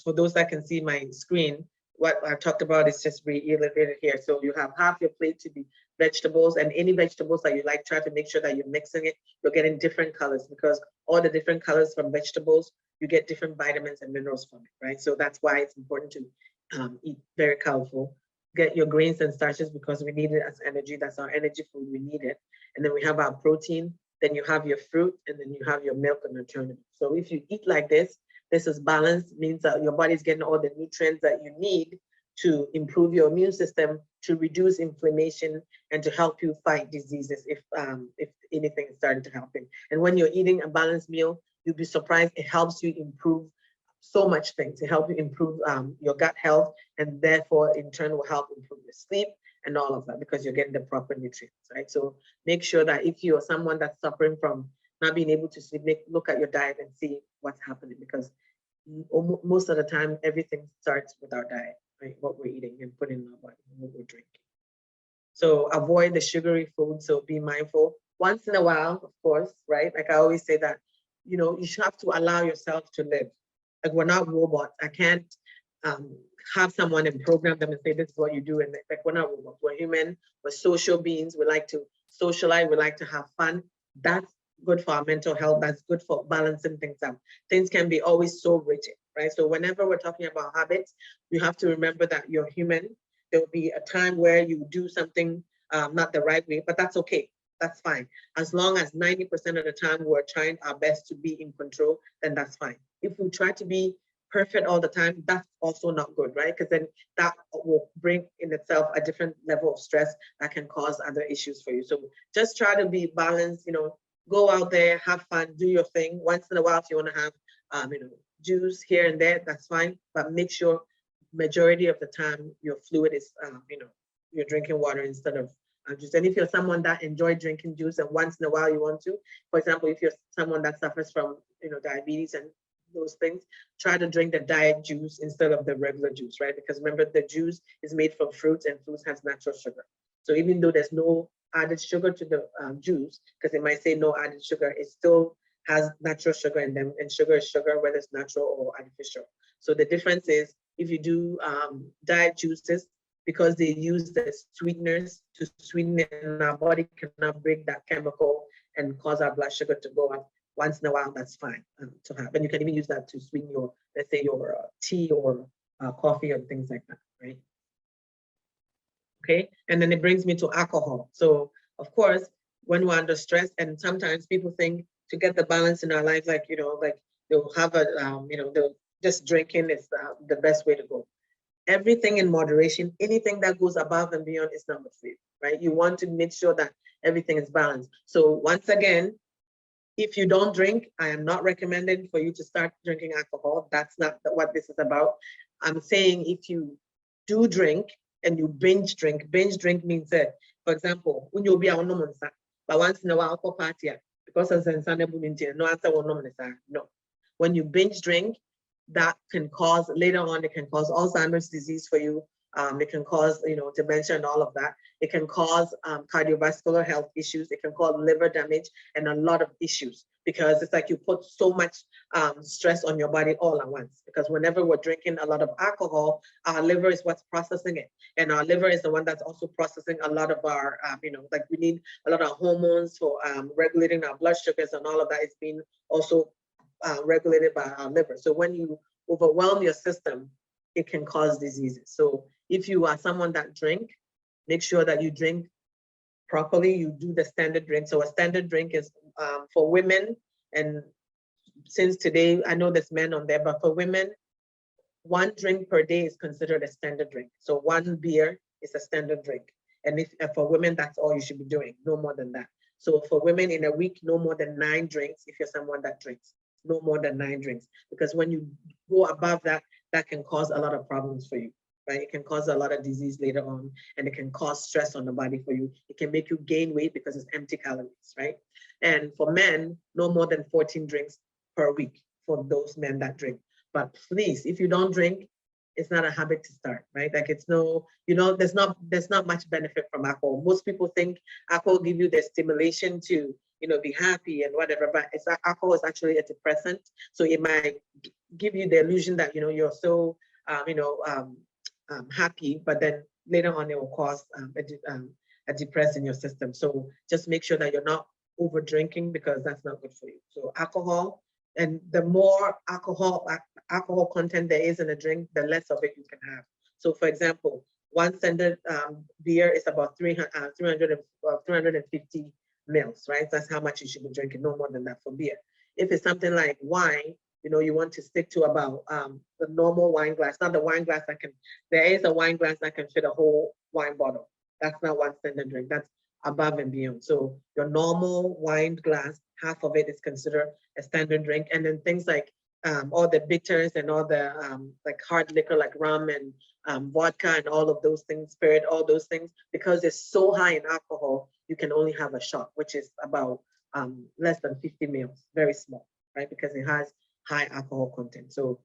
[SPEAKER 1] for those that can see my screen, what I talked about is just reiterated here. So you have half your plate to be vegetables, and any vegetables that you like, try to make sure that you're mixing it. You're getting different colors because all the different colors from vegetables, you get different vitamins and minerals from it, right? So that's why it's important to eat very colorful. Get your grains and starches because we need it as energy. That's our energy food. We need it. And then we have our protein. Then you have your fruit, and then you have your milk and alternative. So if you eat like this is balanced, means that your body's getting all the nutrients that you need to improve your immune system, to reduce inflammation, and to help you fight diseases if anything is starting to happen. And when you're eating a balanced meal, you'll be surprised. It helps you improve so much things. To help you improve your gut health, and therefore in turn will help improve your sleep and all of that because you're getting the proper nutrients, right? So make sure that if you're someone that's suffering from not being able to sleep, look at your diet and see what's happening, because most of the time everything starts with our diet, right? What we're eating and putting in our body, what we're drinking. So avoid the sugary food. So be mindful. Once in a while, of course, right? Like I always say that, you should have to allow yourself to live. Like we're not robots. I can't have someone and program them and say, this is what you do. And like we're not robots. We're human. We're social beings. We like to socialize. We like to have fun. That's good for our mental health. That's good for balancing things out. Things can be always so rigid, right? So whenever we're talking about habits, you have to remember that you're human. There will be a time where you do something not the right way, but that's okay. That's fine. As long as 90% of the time we're trying our best to be in control, then that's fine. If we try to be perfect all the time, that's also not good, right? Because then that will bring in itself a different level of stress that can cause other issues for you. So just try to be balanced, go out there, have fun, do your thing. Once in a while, if you want to have, juice here and there, that's fine. But make sure majority of the time your fluid is, you're drinking water instead of juice. And if you're someone that enjoys drinking juice and once in a while you want to, for example, if you're someone that suffers from, diabetes and those things, try to drink the diet juice instead of the regular juice, right? Because remember, the juice is made from fruits and fruits has natural sugar. So even though there's no added sugar to the juice, because it might say no added sugar, it still has natural sugar in them, and sugar is sugar, whether it's natural or artificial. So the difference is if you do diet juices, because they use the sweeteners to sweeten it, and our body cannot break that chemical and cause our blood sugar to go up. Once in a while, that's fine to have. And you can even use that to sweeten your, let's say, your tea or coffee or things like that, right? Okay, and then it brings me to alcohol. So of course, when we're under stress, and sometimes people think to get the balance in our life, like, like they'll have a, they'll just drinking is the best way to go. Everything in moderation, anything that goes above and beyond is not good for you, right? You want to make sure that everything is balanced. So once again, If you don't drink, I am not recommending for you to start drinking alcohol. That's not what this is about. I'm saying if you do drink and you binge drink means that, for example, when you'll be a but once in a while, party, because as an no answer no. When you binge drink, that can cause, later on, it can cause Alzheimer's disease for you. It can cause, dementia and all of that. It can cause cardiovascular health issues. It can cause liver damage and a lot of issues, because it's like you put so much stress on your body all at once. Because whenever we're drinking a lot of alcohol, our liver is what's processing it. And our liver is the one that's also processing a lot of our, like we need a lot of hormones for regulating our blood sugars, and all of that is being also regulated by our liver. So when you overwhelm your system, it can cause diseases. So if you are someone that drink, make sure that you drink properly. You do the standard drink. So a standard drink is for women, and since today, I know there's men on there, but for women, 1 drink per day is considered a standard drink. So 1 beer is a standard drink. And if for women, that's all you should be doing, no more than that. So for women in a week, no more than 9 drinks if you're someone that drinks. No more than 9 drinks, because when you go above that, that can cause a lot of problems for you, right? It can cause a lot of disease later on, and it can cause stress on the body for you. It can make you gain weight because it's empty calories, right? And for men, no more than 14 drinks per week for those men that drink. But please, if you don't drink, it's not a habit to start, right? Like it's no, there's not much benefit from alcohol. Most people think alcohol give you the stimulation to, be happy and whatever, but alcohol is actually a depressant. So it might give you the illusion that, you're so, happy, but then later on it will cause a depress in your system. So just make sure that you're not over drinking, because that's not good for you. So alcohol, and the more alcohol content there is in a drink, the less of it you can have. So for example, 1 standard beer is about 350 mils, right? That's how much you should be drinking, no more than that for beer. If it's something like wine, you want to stick to about the normal wine glass, not the wine glass there is a wine glass that can fit a whole wine bottle. That's not 1 standard drink, that's above and beyond. So your normal wine glass, half of it is considered a standard drink. And then things like all the bitters and all the like hard liquor like rum and vodka and all of those things, spirit, all those things, because it's so high in alcohol, you can only have a shot, which is about less than 50 mils, very small, right? Because it has high alcohol content. So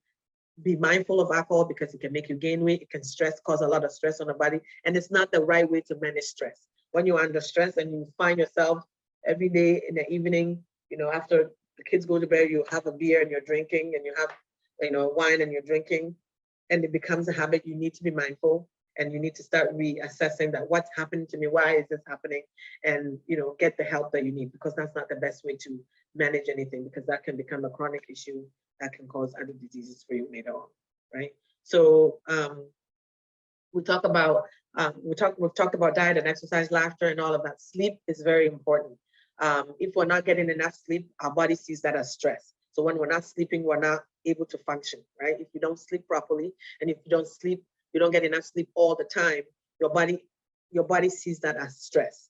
[SPEAKER 1] be mindful of alcohol, because it can make you gain weight, it can cause a lot of stress on the body, and it's not the right way to manage stress. When you're under stress and you find yourself every day in the evening, after the kids go to bed, you have a beer and you're drinking, and you have, wine and you're drinking, and it becomes a habit, you need to be mindful, and you need to start reassessing that what's happening to me, why is this happening, and get the help that you need, because that's not the best way to manage anything, because that can become a chronic issue that can cause other diseases for you later on, right? So we've talked about diet and exercise, laughter, and all of that. Sleep is very important. If we're not getting enough sleep, our body sees that as stress. So when we're not sleeping, we're not able to function, right? If you don't sleep properly, and if you don't get enough sleep all the time, your body sees that as stress.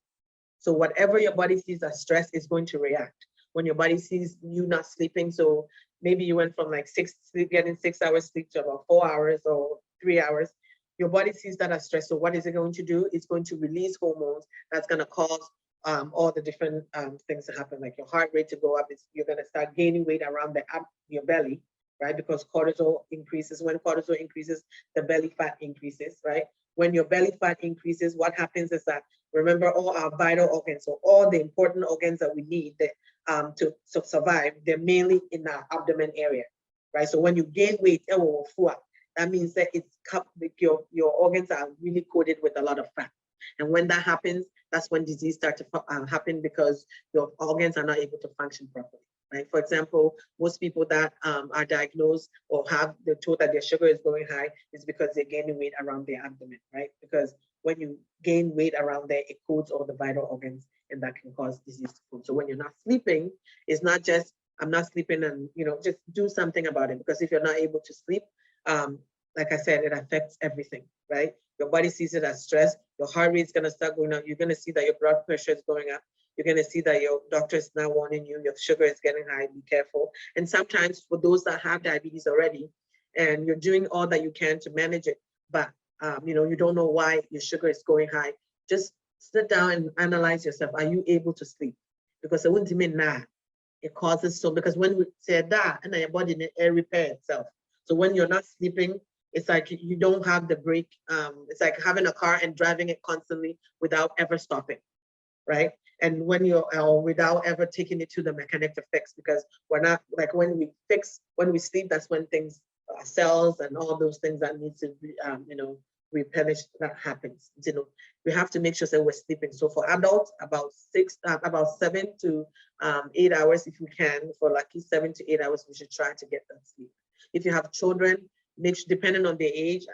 [SPEAKER 1] So whatever your body sees as stress is going to react. When your body sees you not sleeping, so maybe you went from like getting 6 hours sleep to about 4 hours or 3 hours, your body sees that as stress. So what is it going to do? It's going to release hormones that's going to cause all the different things to happen, like your heart rate to go up. You're going to start gaining weight around your belly, right? Because cortisol increases. When cortisol increases, the belly fat increases, right? When your belly fat increases, what happens is that, remember, all our vital organs, so all the important organs that we need to survive, they're mainly in our abdomen area, right? So when you gain weight, that means that your organs are really coated with a lot of fat. And when that happens, that's when disease starts to happen, because your organs are not able to function properly, right? For example, most people that are diagnosed or they're told that their sugar is going high is because they're gaining weight around their abdomen, right? Because when you gain weight around there, it coats all the vital organs, and that can cause disease to form. So when you're not sleeping, it's not just, I'm not sleeping, and just do something about it. Because if you're not able to sleep, like I said, it affects everything, right? Your body sees it as stress. Your heart rate is going to start going up. You're going to see that your blood pressure is going up. You're going to see that your doctor is now warning you, your sugar is getting high, be careful. And sometimes for those that have diabetes already, and you're doing all that you can to manage it, but you don't know why your sugar is going high, just sit down and analyze yourself. Are you able to sleep? Because it wouldn't mean it causes so, because when we say that, and your body repair itself. So when you're not sleeping, it's like you don't have the break. It's like having a car and driving it constantly without ever stopping, right? And when you're without ever taking it to the mechanic to fix, because we're not, like when we sleep, that's when things, cells and all those things that need to be, replenish, that happens. We have to make sure that we're sleeping. So for adults, about 7 to 8 hours, if we can. For lucky, 7 to 8 hours, we should try to get that sleep. If you have children, depending on their age,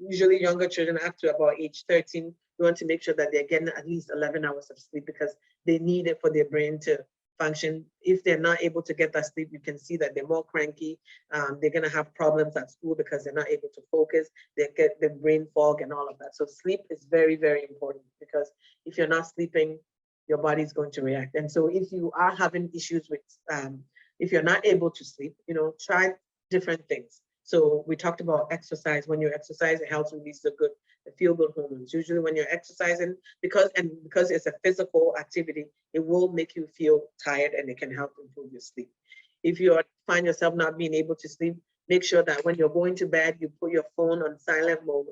[SPEAKER 1] usually younger children up to about age 13, we want to make sure that they're getting at least 11 hours of sleep, because they need it for their brain to function. If they're not able to get that sleep, you can see that they're more cranky. They're going to have problems at school because they're not able to focus. They get the brain fog and all of that. So sleep is very, very important, because if you're not sleeping, your body is going to react. And so if you are having issues with, if you're not able to sleep, try different things. So we talked about exercise. When you exercise, it helps release the feel-good hormones. Usually when you're exercising, because it's a physical activity, it will make you feel tired, and it can help improve your sleep. If you find yourself not being able to sleep, make sure that when you're going to bed, you put your phone on silent mode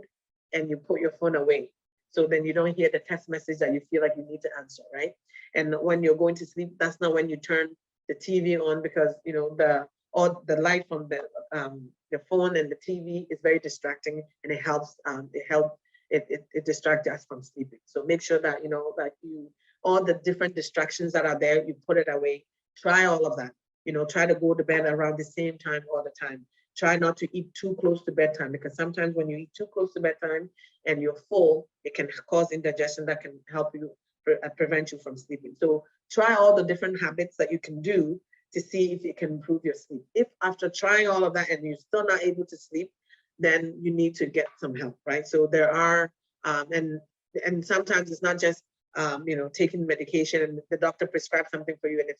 [SPEAKER 1] and you put your phone away. So then you don't hear the text message that you feel like you need to answer, right? And when you're going to sleep, that's not when you turn the TV on, because the light from the phone and the TV is very distracting, and it helps. It distracts us from sleeping. So make sure that all the different distractions that are there, you put it away. Try all of that. Try to go to bed around the same time all the time. Try not to eat too close to bedtime, because sometimes when you eat too close to bedtime and you're full, it can cause indigestion that can help you prevent you from sleeping. So try all the different habits that you can do to see if it can improve your sleep. If after trying all of that and you're still not able to sleep, then you need to get some help, right? So there are, and sometimes it's not just, taking medication and the doctor prescribes something for you, and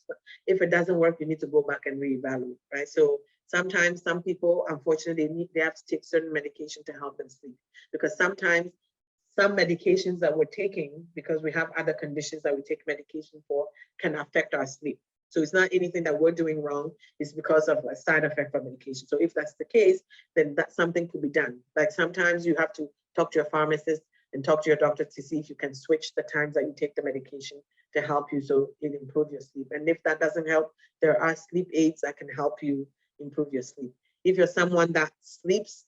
[SPEAKER 1] if it doesn't work, you need to go back and reevaluate, right? So sometimes some people, unfortunately, they have to take certain medication to help them sleep, because sometimes some medications that we're taking, because we have other conditions that we take medication for, can affect our sleep. So it's not anything that we're doing wrong, it's because of a side effect of medication. So if that's the case, then that something could be done. Like sometimes you have to talk to your pharmacist and talk to your doctor to see if you can switch the times that you take the medication to help you, so it improves your sleep. And if that doesn't help, there are sleep aids that can help you improve your sleep. If you're someone that sleeps,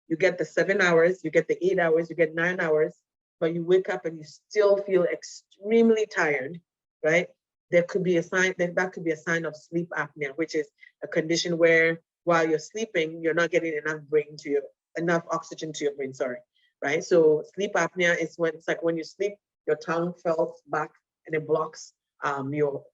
[SPEAKER 1] you get the 7 hours, you get the 8 hours, you get 9 hours, but you wake up and you still feel extremely tired, right? There could be a sign that could be a sign of sleep apnea, which is a condition where while you're sleeping, you're not getting enough oxygen to your brain, right? So sleep apnea is when it's like when you sleep, your tongue falls back and it blocks your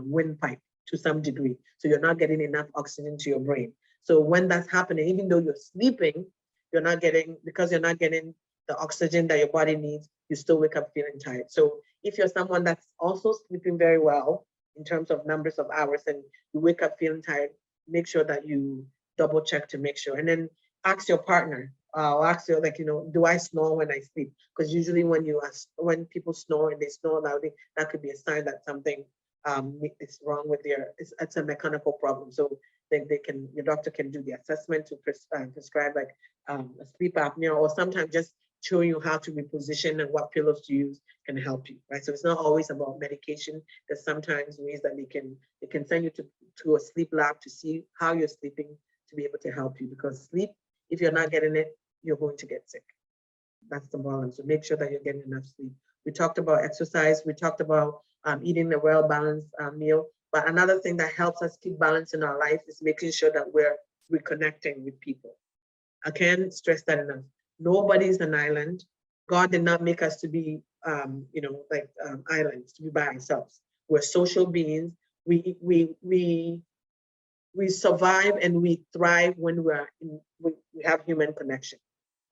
[SPEAKER 1] windpipe to some degree. So you're not getting enough oxygen to your brain. So when that's happening, even though you're sleeping, because you're not getting the oxygen that your body needs, you still wake up feeling tired. So if you're someone that's also sleeping very well in terms of numbers of hours and you wake up feeling tired, make sure that you double check to make sure. And then ask your partner, ask you, do I snore when I sleep? Because usually when people snore and they snore loudly, that could be a sign that something is wrong with it's a mechanical problem. So your doctor can do the assessment to prescribe a sleep apnea, or sometimes just showing you how to reposition and what pillows to use can help you, right? So it's not always about medication. There's sometimes ways that they can send you to a sleep lab to see how you're sleeping, to be able to help you, because sleep, if you're not getting it, you're going to get sick. That's the balance. So make sure that you're getting enough sleep. We talked about exercise. We talked about eating a well-balanced meal. But another thing that helps us keep balance in our life is making sure that we're reconnecting with people. I can't stress that enough. Nobody's an island. God did not make us to be, islands, to be by ourselves. We're social beings. We we survive and we thrive when we have human connection,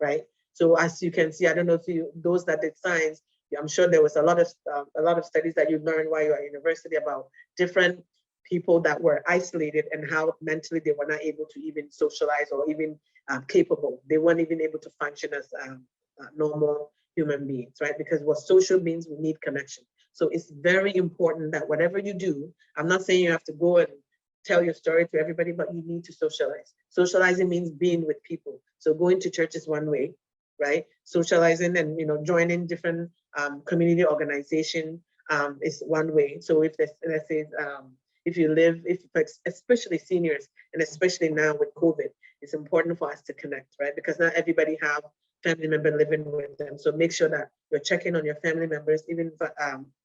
[SPEAKER 1] right? So as you can see, I don't know if those that did science, I'm sure there was a lot of studies that you learned while you were at university about different people that were isolated and how mentally they were not able to even socialize or even capable. They weren't even able to function as normal human beings, right? Because what social means, we need connection. So it's very important that whatever you do, I'm not saying you have to go and tell your story to everybody, but you need to socialize. Socializing means being with people. So going to church is one way, right? Socializing and joining different community organization is one way. So if let's say if you live, especially seniors, and especially now with COVID, it's important for us to connect, right? Because not everybody have family member living with them. So make sure that you're checking on your family members, even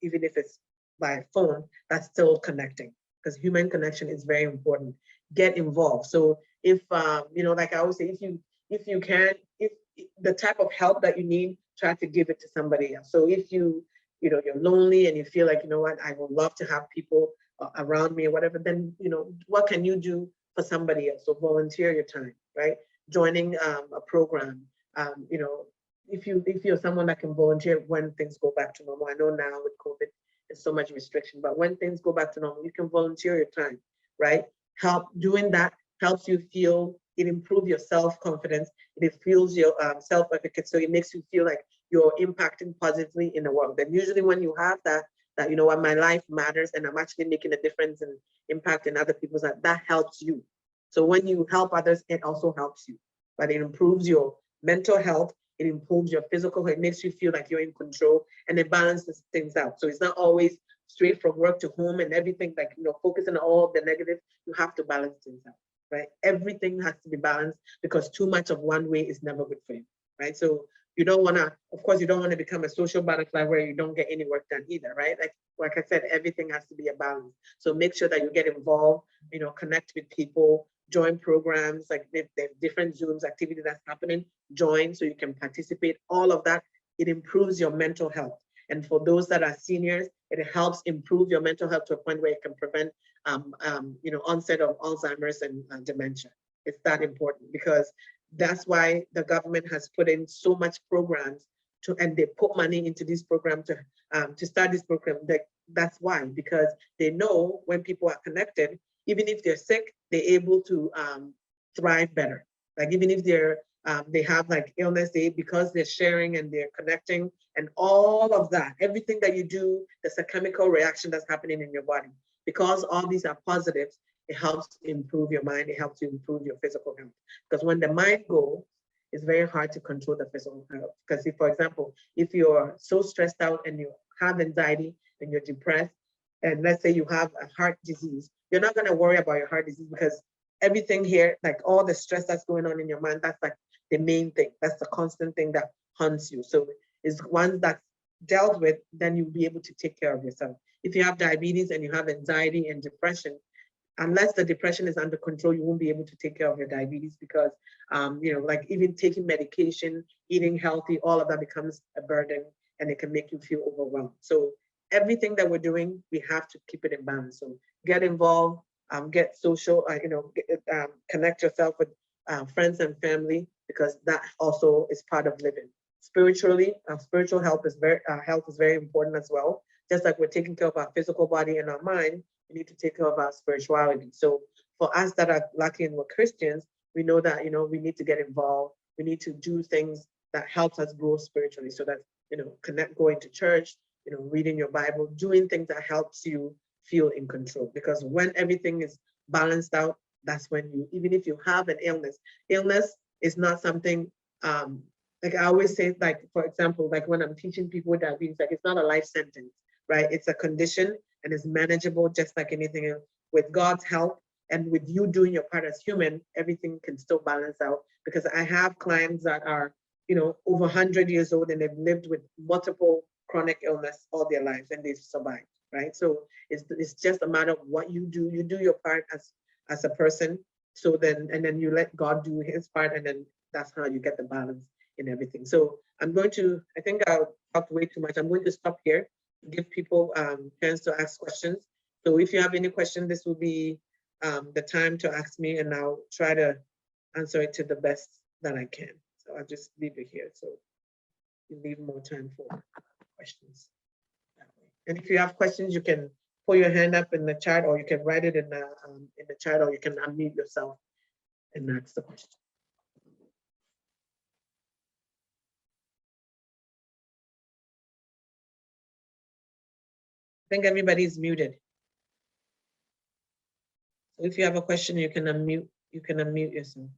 [SPEAKER 1] if it's by phone, that's still connecting, because human connection is very important. Get involved. So if like I always say, if the type of help that you need, try to give it to somebody else. So if you're lonely and you feel like, what, I would love to have people around me or whatever, then what can you do for somebody else? So volunteer your time, right? Joining a program. If you're someone that can volunteer when things go back to normal. I know now with COVID, there's so much restriction, but when things go back to normal, you can volunteer your time, right? Doing that helps you feel, it improves your self-confidence, it fuels your self-efficacy, so it makes you feel like you're impacting positively in the world. And usually when you have that what, my life matters and I'm actually making a difference and impacting other people's life, that helps you. So when you help others, it also helps you, but it improves your mental health, it improves your physical health, it makes you feel like you're in control, and it balances things out. So it's not always straight from work to home and everything, like, focusing on all the negative. You have to balance things out, right? Everything has to be balanced, because too much of one way is never good for you, right? So you don't want to, of course, you don't want to become a social butterfly where you don't get any work done either, right? Like I said, everything has to be a balance. So make sure that you get involved, connect with people, join programs, like if there's different Zooms activity that's happening, join so you can participate. All of that, it improves your mental health. And for those that are seniors, it helps improve your mental health to a point where it can prevent onset of Alzheimer's and dementia. It's that important, because that's why the government has put in so much programs and they put money into this program to start this program. That's why, because they know when people are connected, even if they're sick, they're able to thrive better. Like even if they have like illness, because they're sharing and they're connecting and all of that, everything that you do, there's a chemical reaction that's happening in your body. Because all these are positives, it helps improve your mind, it helps you improve your physical health. Because when the mind goes, it's very hard to control the physical health. Because if, for example, if you're so stressed out and you have anxiety and you're depressed, and let's say you have a heart disease, you're not going to worry about your heart disease, because everything here, like all the stress that's going on in your mind, that's like the main thing. That's the constant thing that haunts you. So it's once that's dealt with, then you'll be able to take care of yourself. If you have diabetes and you have anxiety and depression, unless the depression is under control, you won't be able to take care of your diabetes, because like even taking medication, eating healthy, all of that becomes a burden and it can make you feel overwhelmed. So everything that we're doing, we have to keep it in balance. So get involved, get social, connect yourself with friends and family, because that also is part of living. Spiritually, spiritual health is very important as well. Just like we're taking care of our physical body and our mind, we need to take care of our spirituality. So for us that are lucky and we're Christians, we know that we need to get involved. We need to do things that helps us grow spiritually. So that going to church, reading your Bible, doing things that helps you feel in control. Because when everything is balanced out, that's when even if you have an illness is not something like I always say, like for example, like when I'm teaching people with diabetes, like it's not a life sentence, right? It's a condition and it's manageable just like anything else. With God's help and with you doing your part as human, everything can still balance out. Because I have clients that are, over 100 years old and they've lived with multiple chronic illness all their lives and they've survived, right? So it's just a matter of what you do. You do your part as a person. So then you let God do his part, and then that's how you get the balance in everything. So I think I'll talk way too much. I'm going to stop here, give people chance to ask questions. So if you have any question, this will be the time to ask me, and I'll try to answer it to the best that I can. So I'll just leave it here. So you leave more time for questions that way. And if you have questions, you can put your hand up in the chat, or you can write it in the chat, or you can unmute yourself and ask the question. I think everybody's muted. So if you have a question, you can unmute. You can unmute yourself.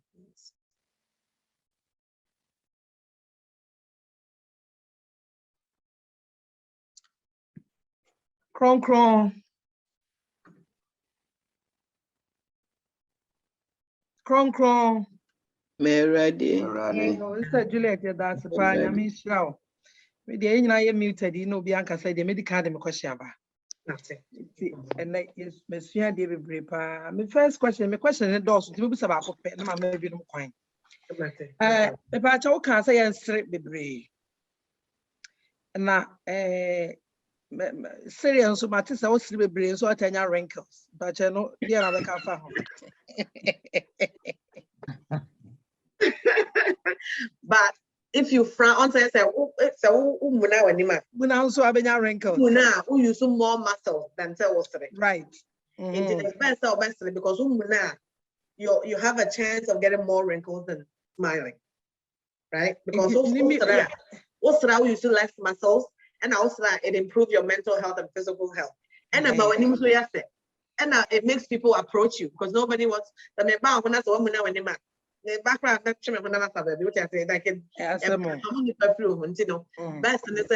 [SPEAKER 2] Kron kron. Kron kron.
[SPEAKER 3] Meradi.
[SPEAKER 2] Mr. Juliet, that's the fine. I mean, show. The engineer muted, you know, Bianca said the medical question. And like, yes, Monsieur David Brepa. My first question, is those to be about my maybe no coin. If I talk, I say, and straight be brave. Now, serious, so much as I was sleepy brain, so I tell you wrinkles, but you know, dear, I can't find.
[SPEAKER 1] But if you frown on say, so when
[SPEAKER 2] I also have any wrinkles.
[SPEAKER 1] Who use more muscle than say was
[SPEAKER 2] right.
[SPEAKER 1] It's best because you have a chance of getting more wrinkles than smiling, right? Because what's that we use less muscles, and also that it improves your mental health and physical health. And about when you say, and it makes people approach you because nobody wants the background that which I say like best and it's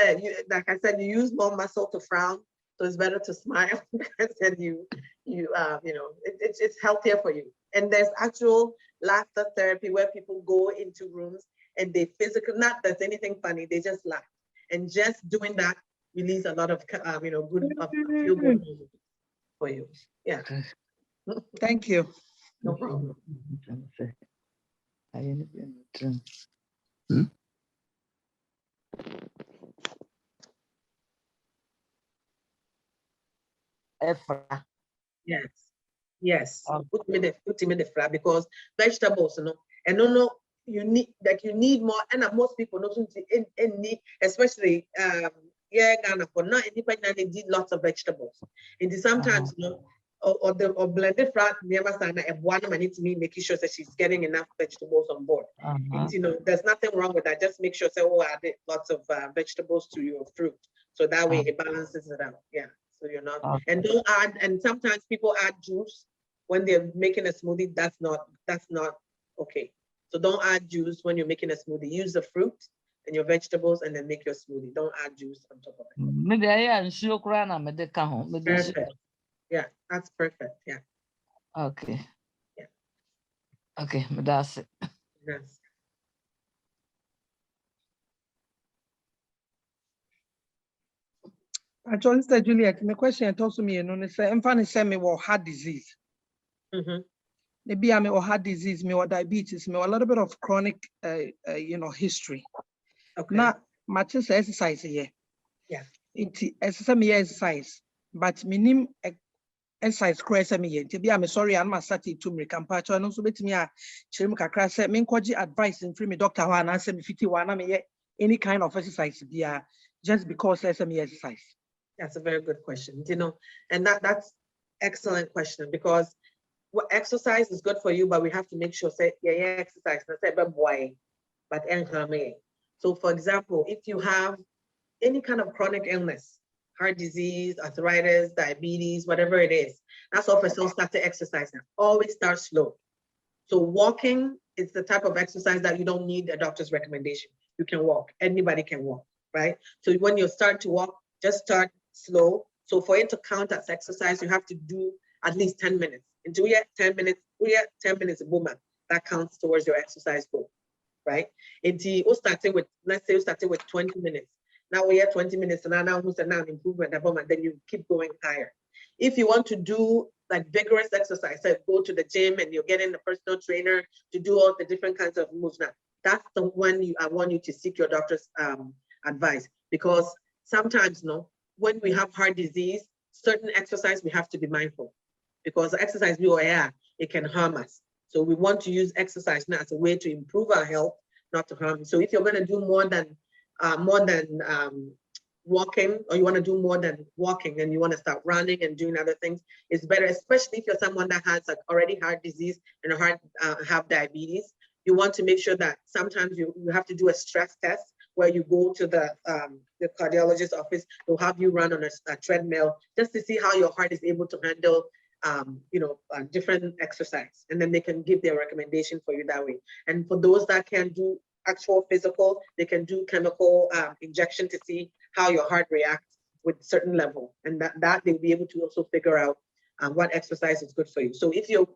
[SPEAKER 1] like I said, you use more muscle to frown, so it's better to smile. I said you know, it's healthier for you. And there's actual laughter therapy where people go into rooms and they physically, not that anything funny, they just laugh, and just doing that release a lot of you know, good feel good for you. Yeah.
[SPEAKER 2] Thank you.
[SPEAKER 1] No problem. Yes. Put me the fry because vegetables, you know, and no, you need more, and most people don't need, especially Ghana for not independent, they need lots of vegetables. And sometimes, you know, or blended fry, one need to me making sure that she's getting enough vegetables on board. And, you know, there's nothing wrong with that. Just make sure, say, oh, add lots of vegetables to your fruit, so that way it balances it out. Yeah. So you're not, and don't add, and sometimes people add juice when they're making a smoothie. That's not okay. So don't add juice when you're making a smoothie. Use the fruit and your vegetables and then make your smoothie. Don't add juice on top of it. Perfect. Yeah, that's perfect. Yeah.
[SPEAKER 4] Okay.
[SPEAKER 1] Yeah.
[SPEAKER 4] Okay, that's it.
[SPEAKER 1] Yes.
[SPEAKER 2] Actually, Mr. Juliet, my question told me, you know, say, I'm funny, say me what heart disease. Maybe I'm a heart disease, me or diabetes, me or a little bit of chronic, you know, history.
[SPEAKER 1] Okay.
[SPEAKER 2] Now, much as exercise here.
[SPEAKER 1] Yeah.
[SPEAKER 2] Exercise, but minimum exercise cross me. To be, I'm sorry, I'm a sati to me. Campacho, and also bet me a chim kakra said, me advice and free me doctor one answer me 51. I mean, any kind of exercise be just because me exercise.
[SPEAKER 1] That's a very good question, you know, and that's excellent question, because what exercise is good for you, but we have to make sure say exercise. So for example, if you have any kind of chronic illness, heart disease, arthritis, diabetes, whatever it is, that's all for so start to exercise now. Always start slow. So walking is the type of exercise that you don't need a doctor's recommendation. You can walk, anybody can walk, right? So when you start to walk, just start slow. So for it to count as exercise, you have to do at least 10 minutes. Until we have 10 minutes, boom, that counts towards your exercise goal, right? Until we started with, let's say we started with 20 minutes. Now we have 20 minutes, and now who's an improvement, then you keep going higher. If you want to do like vigorous exercise, so go to the gym and you're getting a personal trainer to do all the different kinds of moves. Now, that's the one I want you to seek your doctor's advice, because sometimes, when we have heart disease, certain exercise we have to be mindful, because exercise it can harm us. So we want to use exercise now as a way to improve our health, not to harm. So if you're going to do more than walking, or you want to do more than walking and you want to start running and doing other things, it's better, especially if you're someone that has like already heart disease and have diabetes. You want to make sure that sometimes you have to do a stress test where you go to the cardiologist's office. They'll have you run on a treadmill just to see how your heart is able to handle different exercise, and then they can give their recommendation for you that way. And for those that can do actual physical, they can do chemical injection to see how your heart reacts with certain level, and that they'll be able to also figure out what exercise is good for you. So if you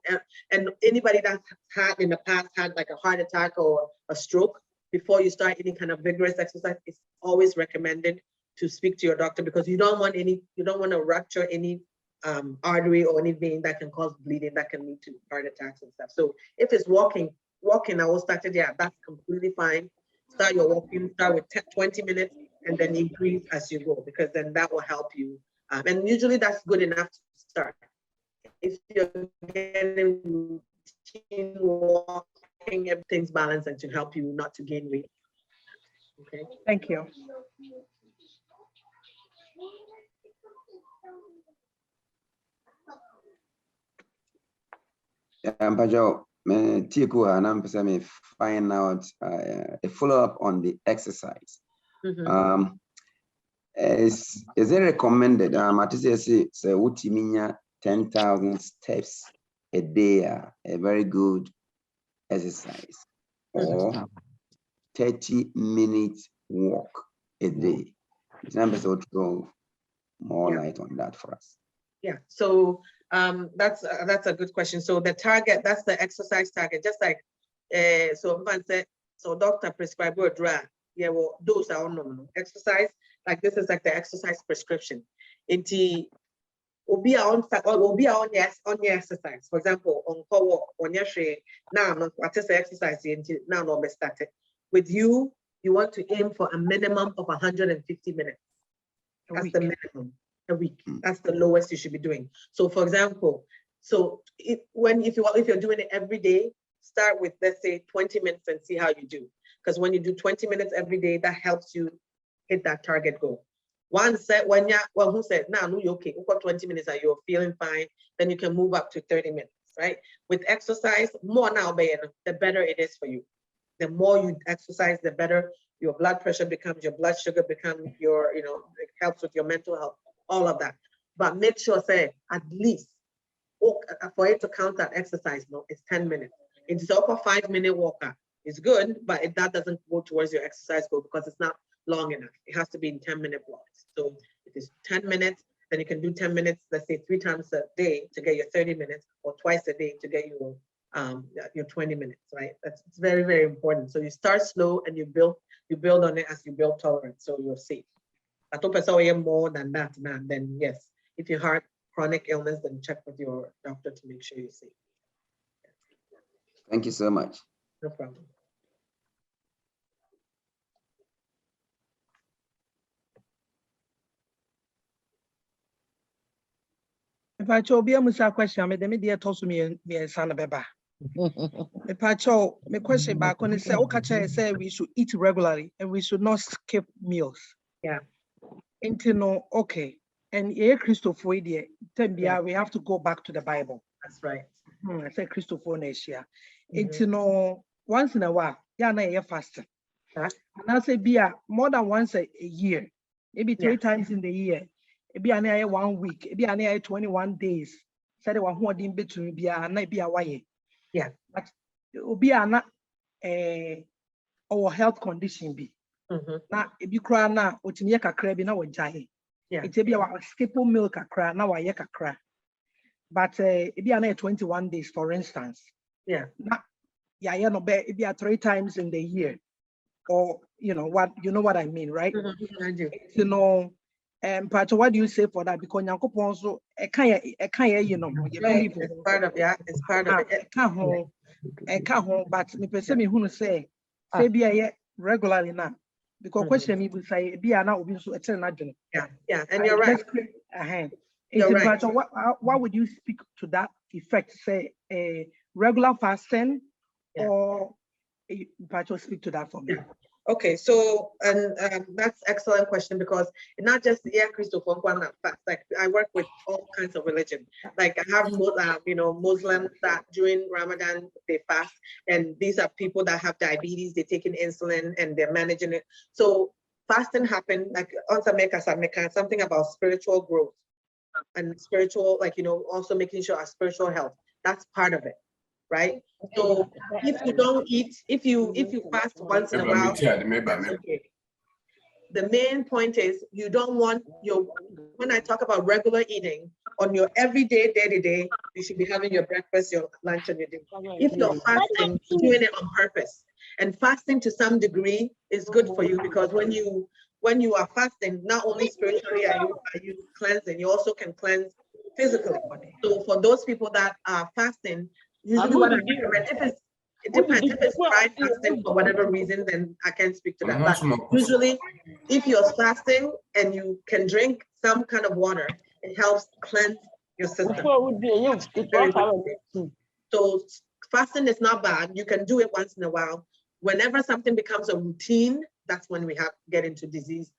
[SPEAKER 1] and anybody that had in the past had like a heart attack or a stroke, before you start any kind of vigorous exercise, it's always recommended to speak to your doctor, because you don't want to rupture any artery or any vein that can cause bleeding that can lead to heart attacks and stuff. So if it's walking, I will start it. Yeah, that's completely fine. Start your walking, start with 20 minutes and then increase as you go, because then that will help you. And usually that's good enough to start. If you're getting routine walking, everything's balanced and to help you not to gain weight. Okay.
[SPEAKER 2] Thank you.
[SPEAKER 5] Pajo, me find out a follow-up on the exercise.
[SPEAKER 1] Mm-hmm.
[SPEAKER 5] Is it recommended? Say 10,000 steps a day, a very good exercise, or 30-minute walk a day. Numbers will throw more light on that for us.
[SPEAKER 1] Yeah, so that's a good question. So the target, that's the exercise target, just like so doctor prescribe a drug. Yeah, well, those are no exercise. Like this is like the exercise prescription. Inti obi on your exercise. For example, on walk on your share now what is the exercise now no be started. With you want to aim for a minimum of 150 minutes. That's the minimum a week. That's the lowest you should be doing. So for example, if you're doing it every day, start with, let's say, 20 minutes and see how you do. Because when you do 20 minutes every day, that helps you hit that target goal. One set when who said, "Nah, no, you're okay. We've got 20 minutes and you're feeling fine," then you can move up to 30 minutes, right? With exercise, more now, the better it is for you. The more you exercise, the better your blood pressure becomes, your blood sugar becomes, it helps with your mental health, all of that. But make sure, say, at least for it to count that exercise, it's 10 minutes. It's also a 5-minute walker. It's good, but that doesn't go towards your exercise goal because it's not long enough. It has to be in 10-minute blocks. So if it's 10 minutes, then you can do 10 minutes, let's say 3 times a day to get your 30 minutes, or twice a day to get your 20 minutes, right? It's very, very important. So you start slow and you build on it as you build tolerance, so you're safe. I don't more than that, man. Then yes, if you have chronic illness, then check with your doctor to make sure you're safe.
[SPEAKER 5] Thank you so much.
[SPEAKER 1] No problem.
[SPEAKER 2] If I told you a question, I made me toss me a son of Beba. If I told me question back when say, okay, say we should eat regularly and we should not skip meals.
[SPEAKER 1] Yeah.
[SPEAKER 2] No, okay. And yeah, Christopher, we have to go back to the Bible.
[SPEAKER 1] That's right.
[SPEAKER 2] I said Christopher Nasia. No, once in a while, yeah, fasting. And I say more than once a year, maybe 3 times in the year. Maybe I 1 week, maybe I 21 days. Said one who didn't be to be a night be a way.
[SPEAKER 1] Yeah.
[SPEAKER 2] But it will be not our health condition be. Now, if you cry now, what you make a crab in our jay. It's a be our staple milk a cry now. I a cry. But it be a 21 days, for instance.
[SPEAKER 1] Yeah.
[SPEAKER 2] No, it be 3 times in the year. Or you know what I mean, right?
[SPEAKER 1] I do.
[SPEAKER 2] But what do you say for that? Because also it's
[SPEAKER 1] part of it's part of it.
[SPEAKER 2] But me person me who say be regularly now. Because question me would say be now so it's not.
[SPEAKER 1] Yeah, and you're right. You're
[SPEAKER 2] It's
[SPEAKER 1] right.
[SPEAKER 2] but what would you speak to that effect? Say a regular fasting,
[SPEAKER 1] Yeah.
[SPEAKER 2] or but speak to that for me.
[SPEAKER 1] Yeah. Okay, so and that's excellent question, because it's not just Christopher fast. Like I work with all kinds of religion. Like I have Muslims that during Ramadan they fast, and these are people that have diabetes. They're taking insulin and they're managing it. So fasting happened like something about spiritual growth and spiritual, also making sure our spiritual health. That's part of it, right? So if you don't eat, if you fast once in a while, that's okay. The main point is you don't want when I talk about regular eating, on your everyday, day-to-day, you should be having your breakfast, your lunch, and your dinner. If you're fasting, you're doing it on purpose. And fasting to some degree is good for you, because when you are fasting, not only spiritually are you cleansing, you also can cleanse physically. So for those people that are fasting, usually what I recommend, it depends. If it's dry fasting for whatever reason, then I can't speak to that. But usually, if you're fasting and you can drink some kind of water, it helps cleanse your system. So fasting is not bad. You can do it once in a while. Whenever something becomes a routine, that's when we get into disease,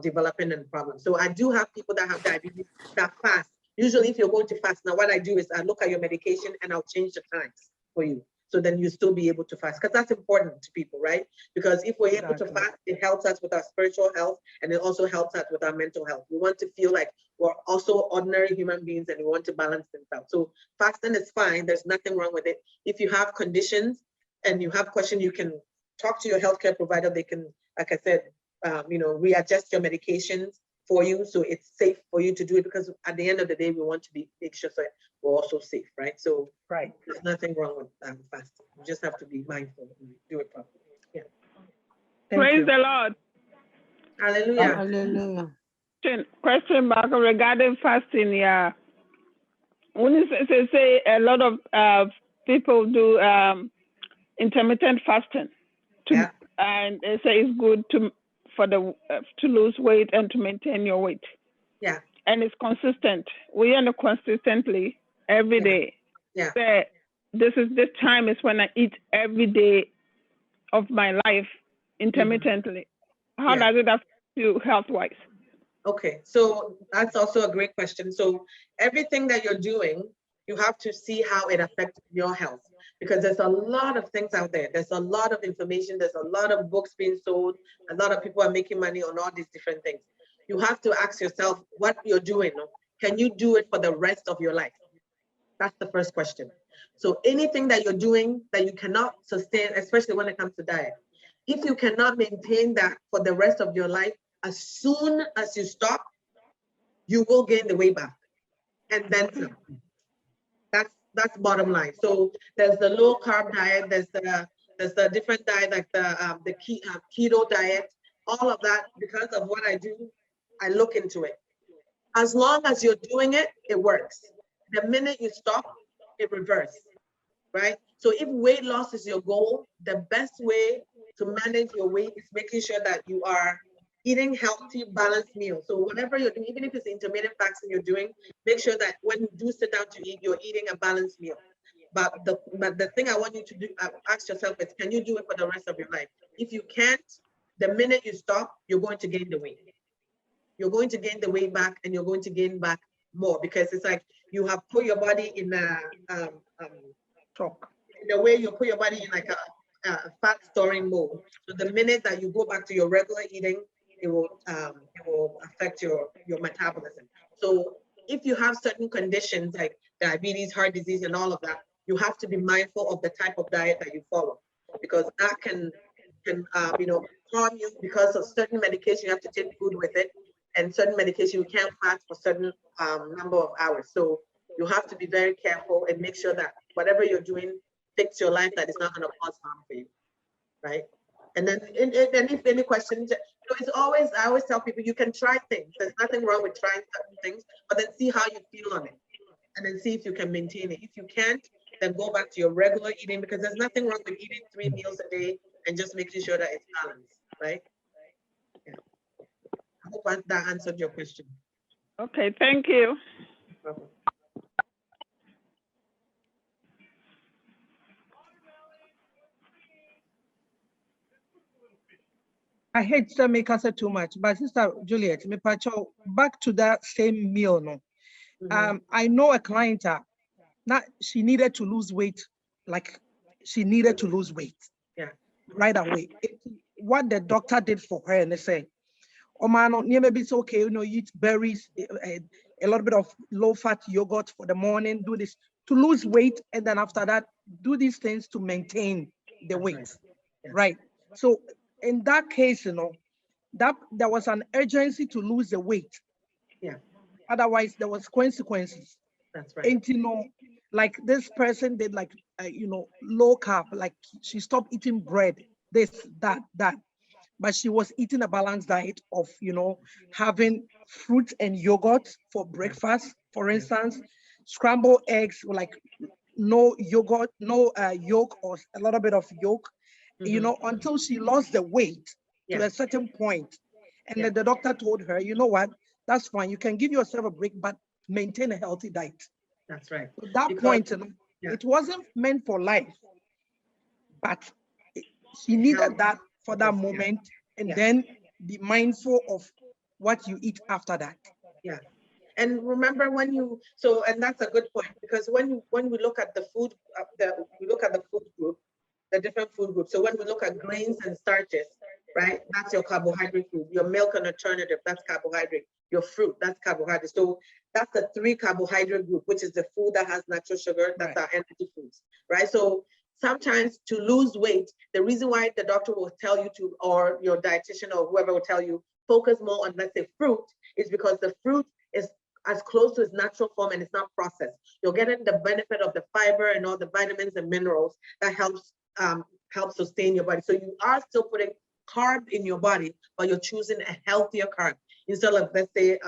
[SPEAKER 1] developing and problems. So I do have people that have diabetes that fast. Usually, if you're going to fast, now what I do is I look at your medication and I'll change the times for you. So then you still be able to fast, because that's important to people, right? Because if we're able to fast, it helps us with our spiritual health, and it also helps us with our mental health. We want to feel like we're also ordinary human beings, and we want to balance things out. So fasting is fine. There's nothing wrong with it. If you have conditions and you have questions, you can talk to your healthcare provider. They can, like I said, readjust your medications for you, so it's safe for you to do it, because at the end of the day, we want to make sure that we're also safe, right? So there's nothing wrong with fasting. You just have to be mindful and do it properly. Yeah.
[SPEAKER 6] Praise the Lord.
[SPEAKER 1] Hallelujah.
[SPEAKER 3] Hallelujah.
[SPEAKER 6] Question back regarding fasting. Yeah, when you say a lot of people do intermittent fasting, and they say it's good to lose weight and to maintain your weight.
[SPEAKER 1] Yeah.
[SPEAKER 6] And it's consistent. We are consistently every day.
[SPEAKER 1] Yeah.
[SPEAKER 6] Say, this time is when I eat every day of my life intermittently. How does it affect you health-wise?
[SPEAKER 1] Okay, so that's also a great question. So everything that you're doing, you have to see how it affects your health, because there's a lot of things out there. There's a lot of information. There's a lot of books being sold. A lot of people are making money on all these different things. You have to ask yourself what you're doing. Can you do it for the rest of your life? That's the first question. So anything that you're doing that you cannot sustain, especially when it comes to diet, if you cannot maintain that for the rest of your life, as soon as you stop, you will gain the weight back, and then some. That's bottom line. So there's the low carb diet, there's the different diet, like the keto diet. All of that, because of what I do, I look into it. As long as you're doing it, it works. The minute you stop, it reverses, right? So if weight loss is your goal, the best way to manage your weight is making sure that you are eating healthy, balanced meals. So whatever you're doing, even if it's intermittent fasting you're doing, make sure that when you do sit down to eat, you're eating a balanced meal. But the thing I want you to do, ask yourself is, can you do it for the rest of your life? If you can't, the minute you stop, you're going to gain the weight. You're going to gain the weight back, and you're going to gain back more, because it's like you have put your body in a way you put your body in like a fat storing mode. So the minute that you go back to your regular eating, it will affect your metabolism. So if you have certain conditions like diabetes, heart disease, and all of that, you have to be mindful of the type of diet that you follow, because that can harm you, because of certain medication. You have to take food with it, and certain medication you can't fast for certain number of hours. So you have to be very careful and make sure that whatever you're doing fits your life, that it's not going to cause harm for you, right? And then, if any questions, it's always, I always tell people, you can try things. There's nothing wrong with trying certain things, but then see how you feel on it, and then see if you can maintain it. If you can't, then go back to your regular eating, because there's nothing wrong with eating 3 meals a day and just making sure that it's balanced, right? Yeah. I hope that answered your question.
[SPEAKER 6] Okay, thank you.
[SPEAKER 2] I hate to make us too much, but Sister Juliet, me pacho, back to that same meal. No, I know a client. Now she needed to lose weight, like she needed to lose weight.
[SPEAKER 1] Yeah.
[SPEAKER 2] Right away. What the doctor did for her, and they say, "Oh man, maybe it's okay. You know, eat berries, a little bit of low-fat yogurt for the morning. Do this to lose weight, and then after that, do these things to maintain the weight."
[SPEAKER 1] Right. Yeah.
[SPEAKER 2] Right. So in that case, you know, that there was an urgency to lose the weight.
[SPEAKER 1] Yeah.
[SPEAKER 2] Otherwise, there was consequences.
[SPEAKER 1] That's right.
[SPEAKER 2] And you know, like this person did, like you know, low carb. Like she stopped eating bread, this, that. But she was eating a balanced diet of, you know, having fruit and yogurt for breakfast, for instance, scrambled eggs, like no yogurt, no yolk or a little bit of yolk, you know, until she lost the weight to a certain point. And then the doctor told her, you know what, that's fine. You can give yourself a break, but maintain a healthy diet.
[SPEAKER 1] That's right.
[SPEAKER 2] At that
[SPEAKER 1] Because-
[SPEAKER 2] point, you know, it wasn't meant for life, but she needed that for that moment. And then be mindful of what you eat after that.
[SPEAKER 1] Yeah. And remember when you, so, and that's a good point, because when we look at the food, we look at the food group, the different food groups. So when we look at grains and starches, right, that's your carbohydrate food. Your milk and alternative, that's carbohydrate. Your fruit, that's carbohydrate. So that's the 3 carbohydrate group, which is the food that has natural sugar, that's our energy foods, right? So sometimes to lose weight, the reason why the doctor will tell you to, or your dietitian or whoever will tell you, focus more on, let's say, fruit, is because the fruit is as close to its natural form and it's not processed. You're getting the benefit of the fiber and all the vitamins and minerals that helps sustain your body. So you are still putting carb in your body, but you're choosing a healthier carb instead of, let's say,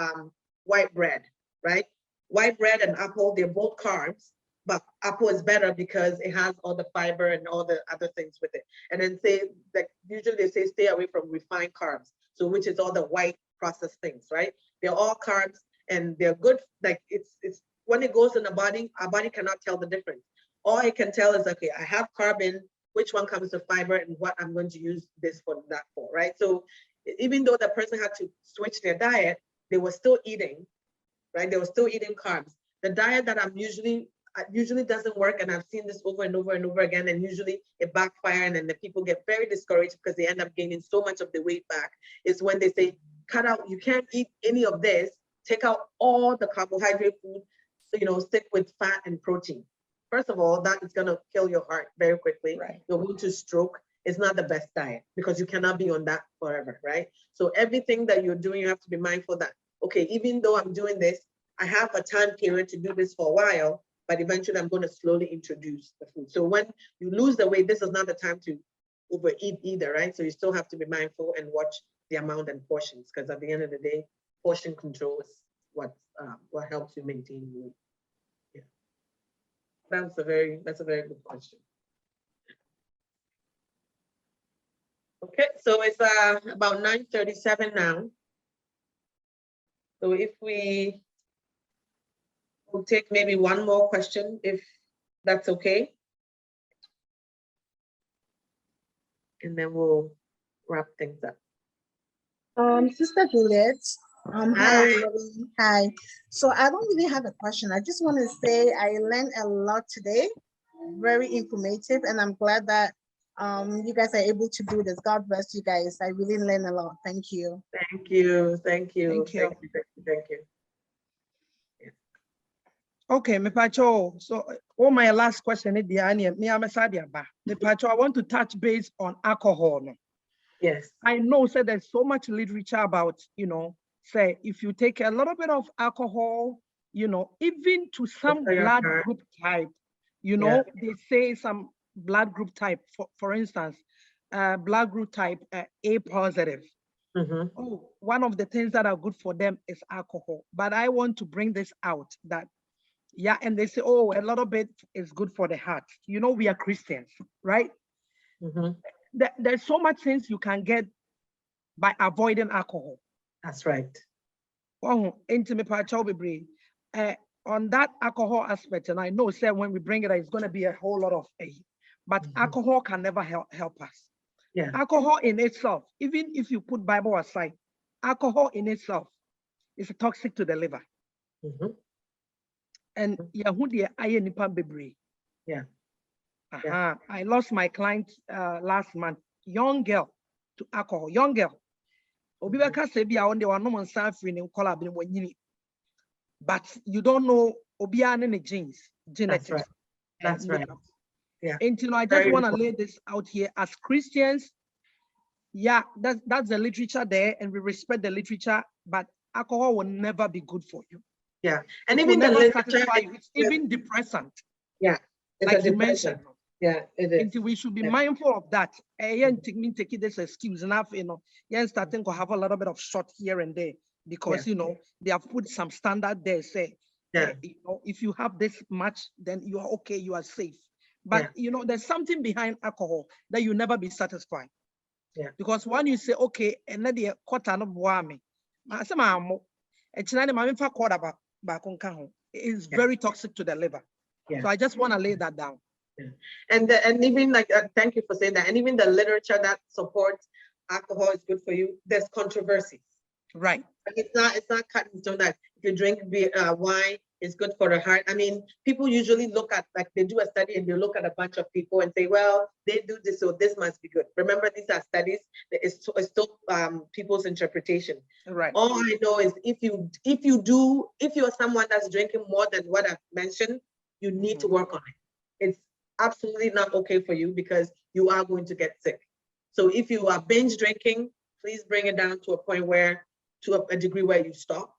[SPEAKER 1] white bread, right? White bread and apple, they're both carbs, but apple is better because it has all the fiber and all the other things with it. And then say, like usually they say, stay away from refined carbs. So which is all the white processed things, right? They're all carbs and they're good. Like it's when it goes in the body, our body cannot tell the difference. All it can tell is, okay, I have carb in, which one comes to fiber and what I'm going to use this for, that for, right? So even though the person had to switch their diet, they were still eating, right? They were still eating carbs. The diet that I'm usually doesn't work, and I've seen this over and over and over again, and usually it backfires, and then the people get very discouraged because they end up gaining so much of the weight back, is when they say, cut out, you can't eat any of this, take out all the carbohydrate food, so, you know, stick with fat and protein. First of all, that is going to kill your heart very quickly.
[SPEAKER 2] Right.
[SPEAKER 1] You're going to stroke. It's not the best diet because you cannot be on that forever, right? So everything that you're doing, you have to be mindful that, okay, even though I'm doing this, I have a time period to do this for a while, but eventually I'm going to slowly introduce the food. So when you lose the weight, this is not the time to overeat either, right? So you still have to be mindful and watch the amount and portions, because at the end of the day, portion control is what helps you maintain weight. Yeah, that's a very good question. Okay, so it's about 9:37 now. So if we'll take maybe one more question, if that's okay. And then we'll wrap things up.
[SPEAKER 7] Sister Juliet.
[SPEAKER 1] Hi.
[SPEAKER 7] Hi, everybody. Hi. So I don't really have a question. I just want to say I learned a lot today. Very informative, and I'm glad that you guys are able to do this. God bless you guys. I really learned a lot. Thank you.
[SPEAKER 1] Thank you. Thank you.
[SPEAKER 2] Thank you.
[SPEAKER 1] Thank you.
[SPEAKER 2] Okay, me pacho. So, my last question is the anya. Me amasadia ba. Me pacho. I want to touch base on alcohol. No?
[SPEAKER 1] Yes.
[SPEAKER 2] I know, say there's so much literature about, you know, say if you take a little bit of alcohol, you know, even to some blood group type, you know, they say some blood group type, for instance, blood group type A positive. Oh, one of the things that are good for them is alcohol. But I want to bring this out that, yeah, and they say, oh, a little bit is good for the heart. You know, we are Christians, right? There's so much things you can get by avoiding alcohol.
[SPEAKER 1] That's right.
[SPEAKER 2] Oh, intimate part on that alcohol aspect, and I know say when we bring it, it's going to be a whole lot of but alcohol can never help us.
[SPEAKER 1] Yeah.
[SPEAKER 2] Alcohol in itself, even if you put Bible aside, alcohol in itself is toxic to the liver. And yeah, I lost my client last month, young girl to alcohol, young girl. But you don't know Obiane genes, genetics.
[SPEAKER 1] That's right. That's right. Yeah.
[SPEAKER 2] And I just want to lay this out here as Christians. Yeah, that's the literature there, and we respect the literature, but alcohol will never be good for you.
[SPEAKER 1] Yeah. And
[SPEAKER 2] it
[SPEAKER 1] even
[SPEAKER 2] will
[SPEAKER 1] the
[SPEAKER 2] never
[SPEAKER 1] literature,
[SPEAKER 2] satisfy you. It's even depressant.
[SPEAKER 1] Yeah. It's
[SPEAKER 2] like
[SPEAKER 1] a
[SPEAKER 2] you
[SPEAKER 1] depression.
[SPEAKER 2] mentioned.
[SPEAKER 1] Yeah, it is.
[SPEAKER 2] And we should be mindful of that. Take this excuse enough, starting to have a little bit of shot here and there because they have put some standard there. Say, if you have this much, then you are okay, you are safe. But there's something behind alcohol that you never be satisfied.
[SPEAKER 1] Yeah.
[SPEAKER 2] Because when you say okay, and then the quarter no boame, it's very toxic to the liver.
[SPEAKER 1] Yeah.
[SPEAKER 2] So I just want to lay that down.
[SPEAKER 1] Yeah. And even like thank you for saying that. And even the literature that supports alcohol is good for you. There's controversies.
[SPEAKER 2] Right.
[SPEAKER 1] It's not cut in stone that if you drink wine, it's good for the heart. I mean, people usually look at, like they do a study and they look at a bunch of people and say, well, they do this, so this must be good. Remember, these are studies. It's still people's interpretation.
[SPEAKER 2] Right.
[SPEAKER 1] All I know is if you're someone that's drinking more than what I've mentioned, you need to work on it. It's absolutely not okay for you because you are going to get sick. So if you are binge drinking, please bring it down to a point where, to a degree where you stop.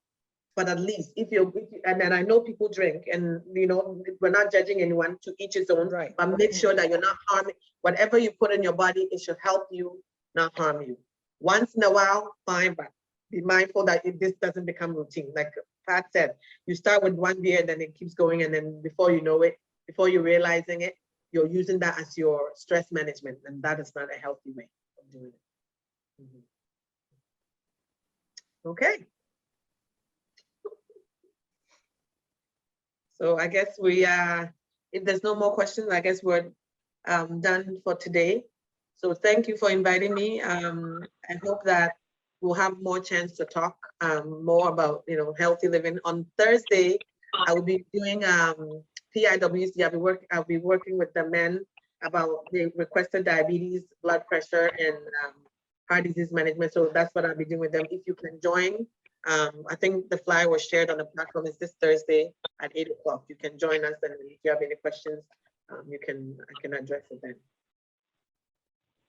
[SPEAKER 1] But at least if you and then I know people drink, and we're not judging anyone, to each his own.
[SPEAKER 2] Right.
[SPEAKER 1] But make sure that you're not harming whatever you put in your body. It should help you, not harm you. Once in a while, fine, but be mindful that this doesn't become routine. Like Pat said, you start with one beer, and then it keeps going, and then before you know it, before you're realizing it, you're using that as your stress management, and that is not a healthy way of doing it. Okay. So I guess we if there's no more questions, I guess we're done for today. So thank you for inviting me. I hope that we'll have more chance to talk more about healthy living. On Thursday, I will be doing PIWC. I'll be working with the men about the requested diabetes, blood pressure, and heart disease management. So that's what I'll be doing with them. If you can join, I think the flyer was shared on the platform. It's this Thursday at 8 o'clock. You can join us, and if you have any questions, I can address it then.